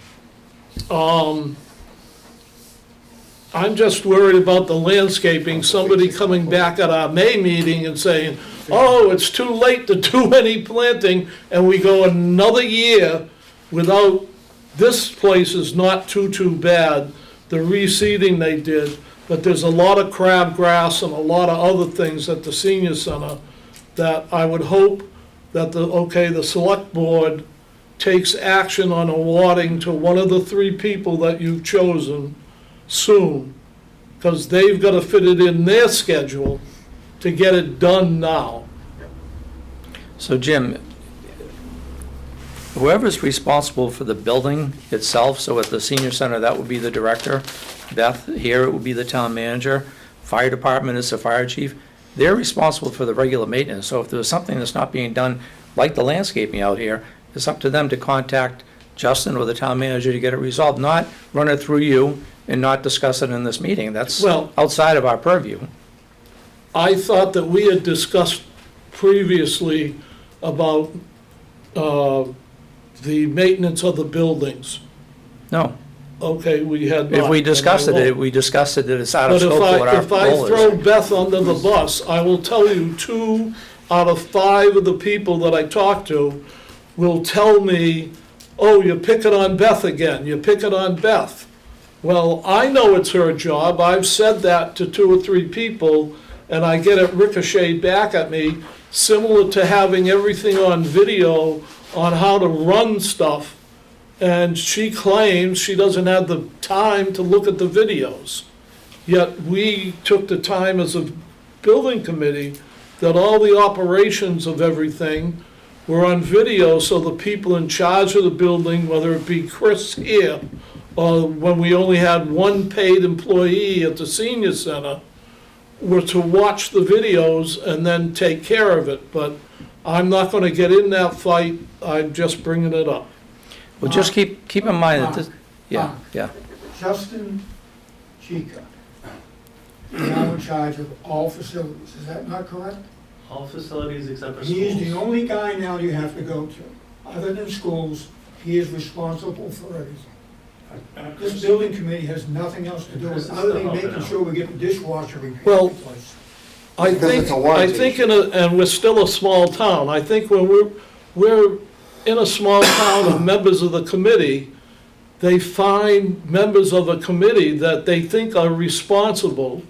I'm just worried about the landscaping, somebody coming back at our May meeting and saying, oh, it's too late to do any planting, and we go another year without, this place is not too bad, the reseeding they did, but there's a lot of crabgrass and a lot of other things at the senior center that I would hope that the select board takes action on awarding to one of the 3 people that you've chosen soon, because they've got to fit it in their schedule to get it done now. So Jim, whoever's responsible for the building itself, so at the senior center, that would be the director. Beth, here it would be the town manager. Fire department is the fire chief. They're responsible for the regular maintenance. So if there's something that's not being done, like the landscaping out here, it's up to them to contact Justin or the town manager to get it resolved, not run it through you and not discuss it in this meeting. That's Well- outside of our purview. I thought that we had discussed previously about the maintenance of the buildings. No, Okay, we had not. if we discussed and I it, won't. we discussed it, that it's out of But scope of what our if I goal throw is. Beth under the bus, I will tell you 2 out of 5 of the people that I talk to will tell me oh, you're picking on Beth again, you're picking on Beth. Well, I know it's her job, I've said that to 2 or 3 people, and I get it ricocheted back at me, similar to having everything on video on how to run stuff, and she claims she doesn't have the time to look at the videos. Yet we took the time as a building committee that all the operations of everything were on video, so the people in charge of the building, whether it be Chris here, or when we only had 1 paid employee at the senior center, were to watch the videos and then take care of it. But I'm not gonna get in that fight, I'm just bringing it up. Well, just keep in mind that this, yeah, Mark. yeah. Justin Chica is now in charge of all facilities, is that not correct? All facilities except for schools. He is the only guy now you have to go to. Other than schools, he is responsible for everything. This building committee has nothing else to do with, other than making sure we get the dishwasher repaired. Well, replaced. I Because think, it's a warranty and we're still a small town, I think when we're in a small town of members of the committee, they find members of a committee that they think are responsible,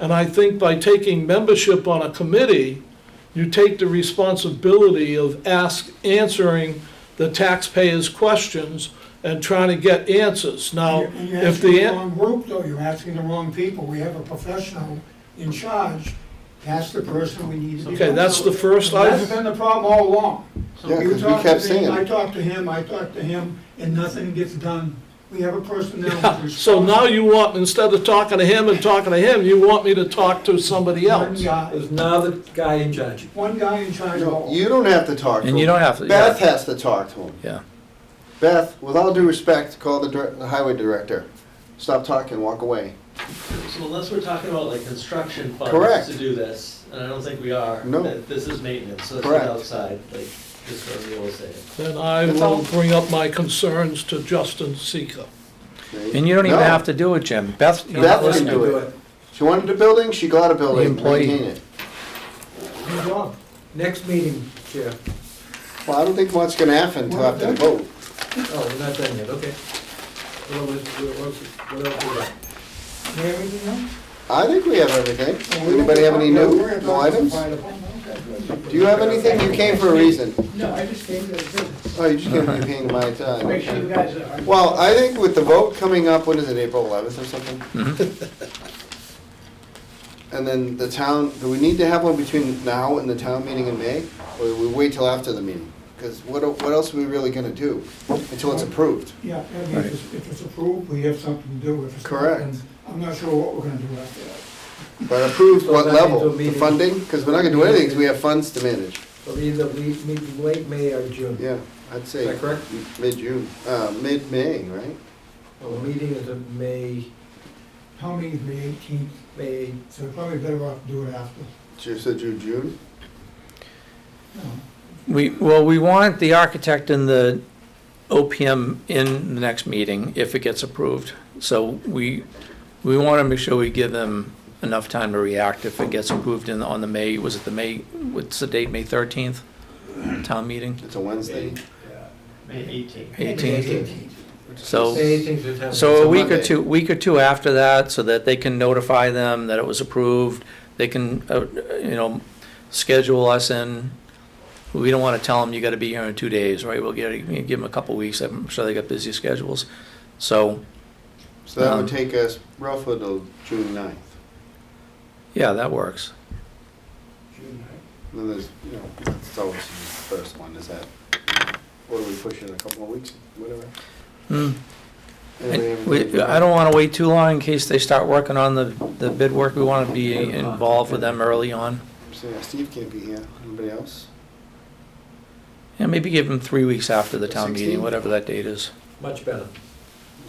and I think by taking membership on a committee, you take the responsibility of answering the taxpayers' questions and trying to get answers. Now, And you're if asking the, the wrong group, though, you're asking the wrong people. We have a professional in charge. That's the person we need to be. okay, that's the first That's been the problem all along. Yeah, You 'cause we talk kept to me, saying. I talk to him, and nothing gets done. We have a person now who's so now responsible. you want, instead of talking to him and talking to him, you want me to talk to somebody One else. guy, There's now the guy in charge. one guy in charge of No, all. you don't have to talk to him. And you don't have to, Beth yeah, has to talk to him. yeah. Beth, with all due respect, call the highway director. Stop talking, walk away. So unless we're talking about like construction Correct. funds to do this, and I don't think we are. No. that This is maintenance, so it's Correct. outside, like, just what we always say. Then I That's will all. bring up my concerns to Justin Seeker. And you don't even No. have to do it, Jim. Beth, you're Beth not can listening. do it. She wanted a building, she got a building, employee. maintain it. Good job. Next meeting, Chair. Well, I don't think much gonna happen until after the vote. Oh, we're not done yet, okay. What else we got? You have anything else? I think we have everything. Oh, we Anybody have any don't- new, we're gonna no talk to the items? fire department. Okay, good. Do you have anything? You came for a reason. No, I just came to the business. Oh, you just came to be paying my time. Make sure you guys are. Well, I think with the vote coming up, when is it, April 11th or something? Mhm. And then the town, do we need to have one between now and the town meeting in May? Or do we wait till after the meeting? Because what else are we really gonna do until it's approved? Yeah, I mean, if it's approved, we have something to do. If it's not, Correct. then I'm not sure what we're gonna do after that. But approved So what that means level? a The meeting- funding? Because we're not gonna do anything because we have funds to manage. So either we meet late May or June. Yeah, I'd Is say that correct? mid-June, mid-May, right? Well, the meeting is in May, Town meeting's May 18th, May, so we're probably better off to do it after. So June? No. We want the architect and the OPM in the next meeting if it gets approved. So we want to make sure we give them enough time to react if it gets approved on the May, was it the May, what's the date, May 13th? Town meeting, It's a Wednesday. May 18th. 18th. So, May 18th is having. so a week or Monday. week or two after that, so that they can notify them that it was approved. They can, schedule us in. We don't want to tell them you got to be here in 2 days, right? We'll give them a couple weeks. I'm sure they got busy schedules. So, So that would take us roughly till June 9th. yeah, that works. June, And then there's, that's always the first one, is that, what do we push in, a couple more weeks, whatever? Hmm. Anybody have And anything? I don't want to wait too long in case they start working on the bid work. We want to be involved with them early on. So, yeah, Steve can't be here, anybody else? Yeah, maybe give them 3 weeks after the town meeting, 16th? whatever that date is. Much better.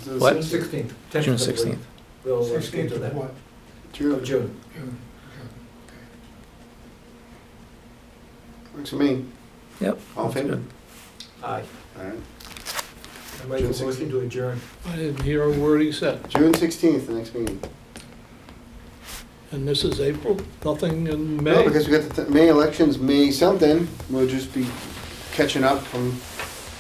Is it the What? June 16th? 16th. June tentatively. 16th. We'll look 16th into of that. what? June, Of June. June. works for me, Yep. all in that's favor? good. Aye. All right, I make a motion to adjourn. I didn't hear a word he said. June 16th, the next meeting. And this is April, nothing in May? No, because we got the May elections, May something, we'll just be catching up from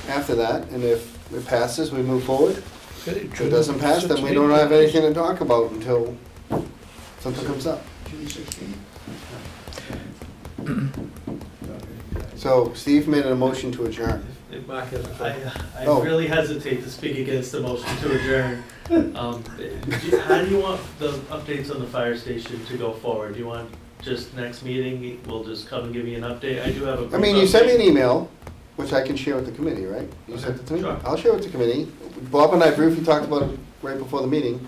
after that, and if it passes, we move forward. Okay, If it doesn't pass, then we don't have anything to talk about until something comes up. June 16th? So Steve made a motion to adjourn. If Mark has a I Oh. really hesitate to speak against the motion to adjourn. How do you want the updates on the fire station to go forward? Do you want just next meeting, we'll just come and give you an update? I do have a. I mean, you sent me an email, which I can share with the committee, right? You sent it to me? Sure. I'll share it with the committee. Bob and I briefly talked about it right before the meeting.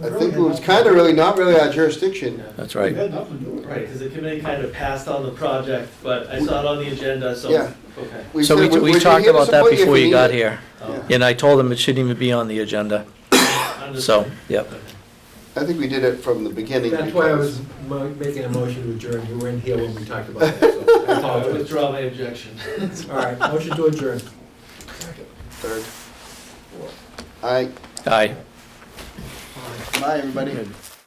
I We really think it had was nothing kind to of do really, not really our jurisdiction. That's We right. had nothing to do with it. Right, because the committee kind of passed on the project, but I saw it on the agenda, so, Yeah. okay. We So said, we "We're talked here to about that support if before we you need got it." here. Oh, And I told them it shouldn't even be on the agenda. understood. So, yep. Okay. I think we did it from the beginning. That's why I because- was making a motion to adjourn. You weren't here when we talked about that, so I I apologize. withdraw my objection. All right, motion to adjourn. Third. Aye. Aye. Bye, everybody.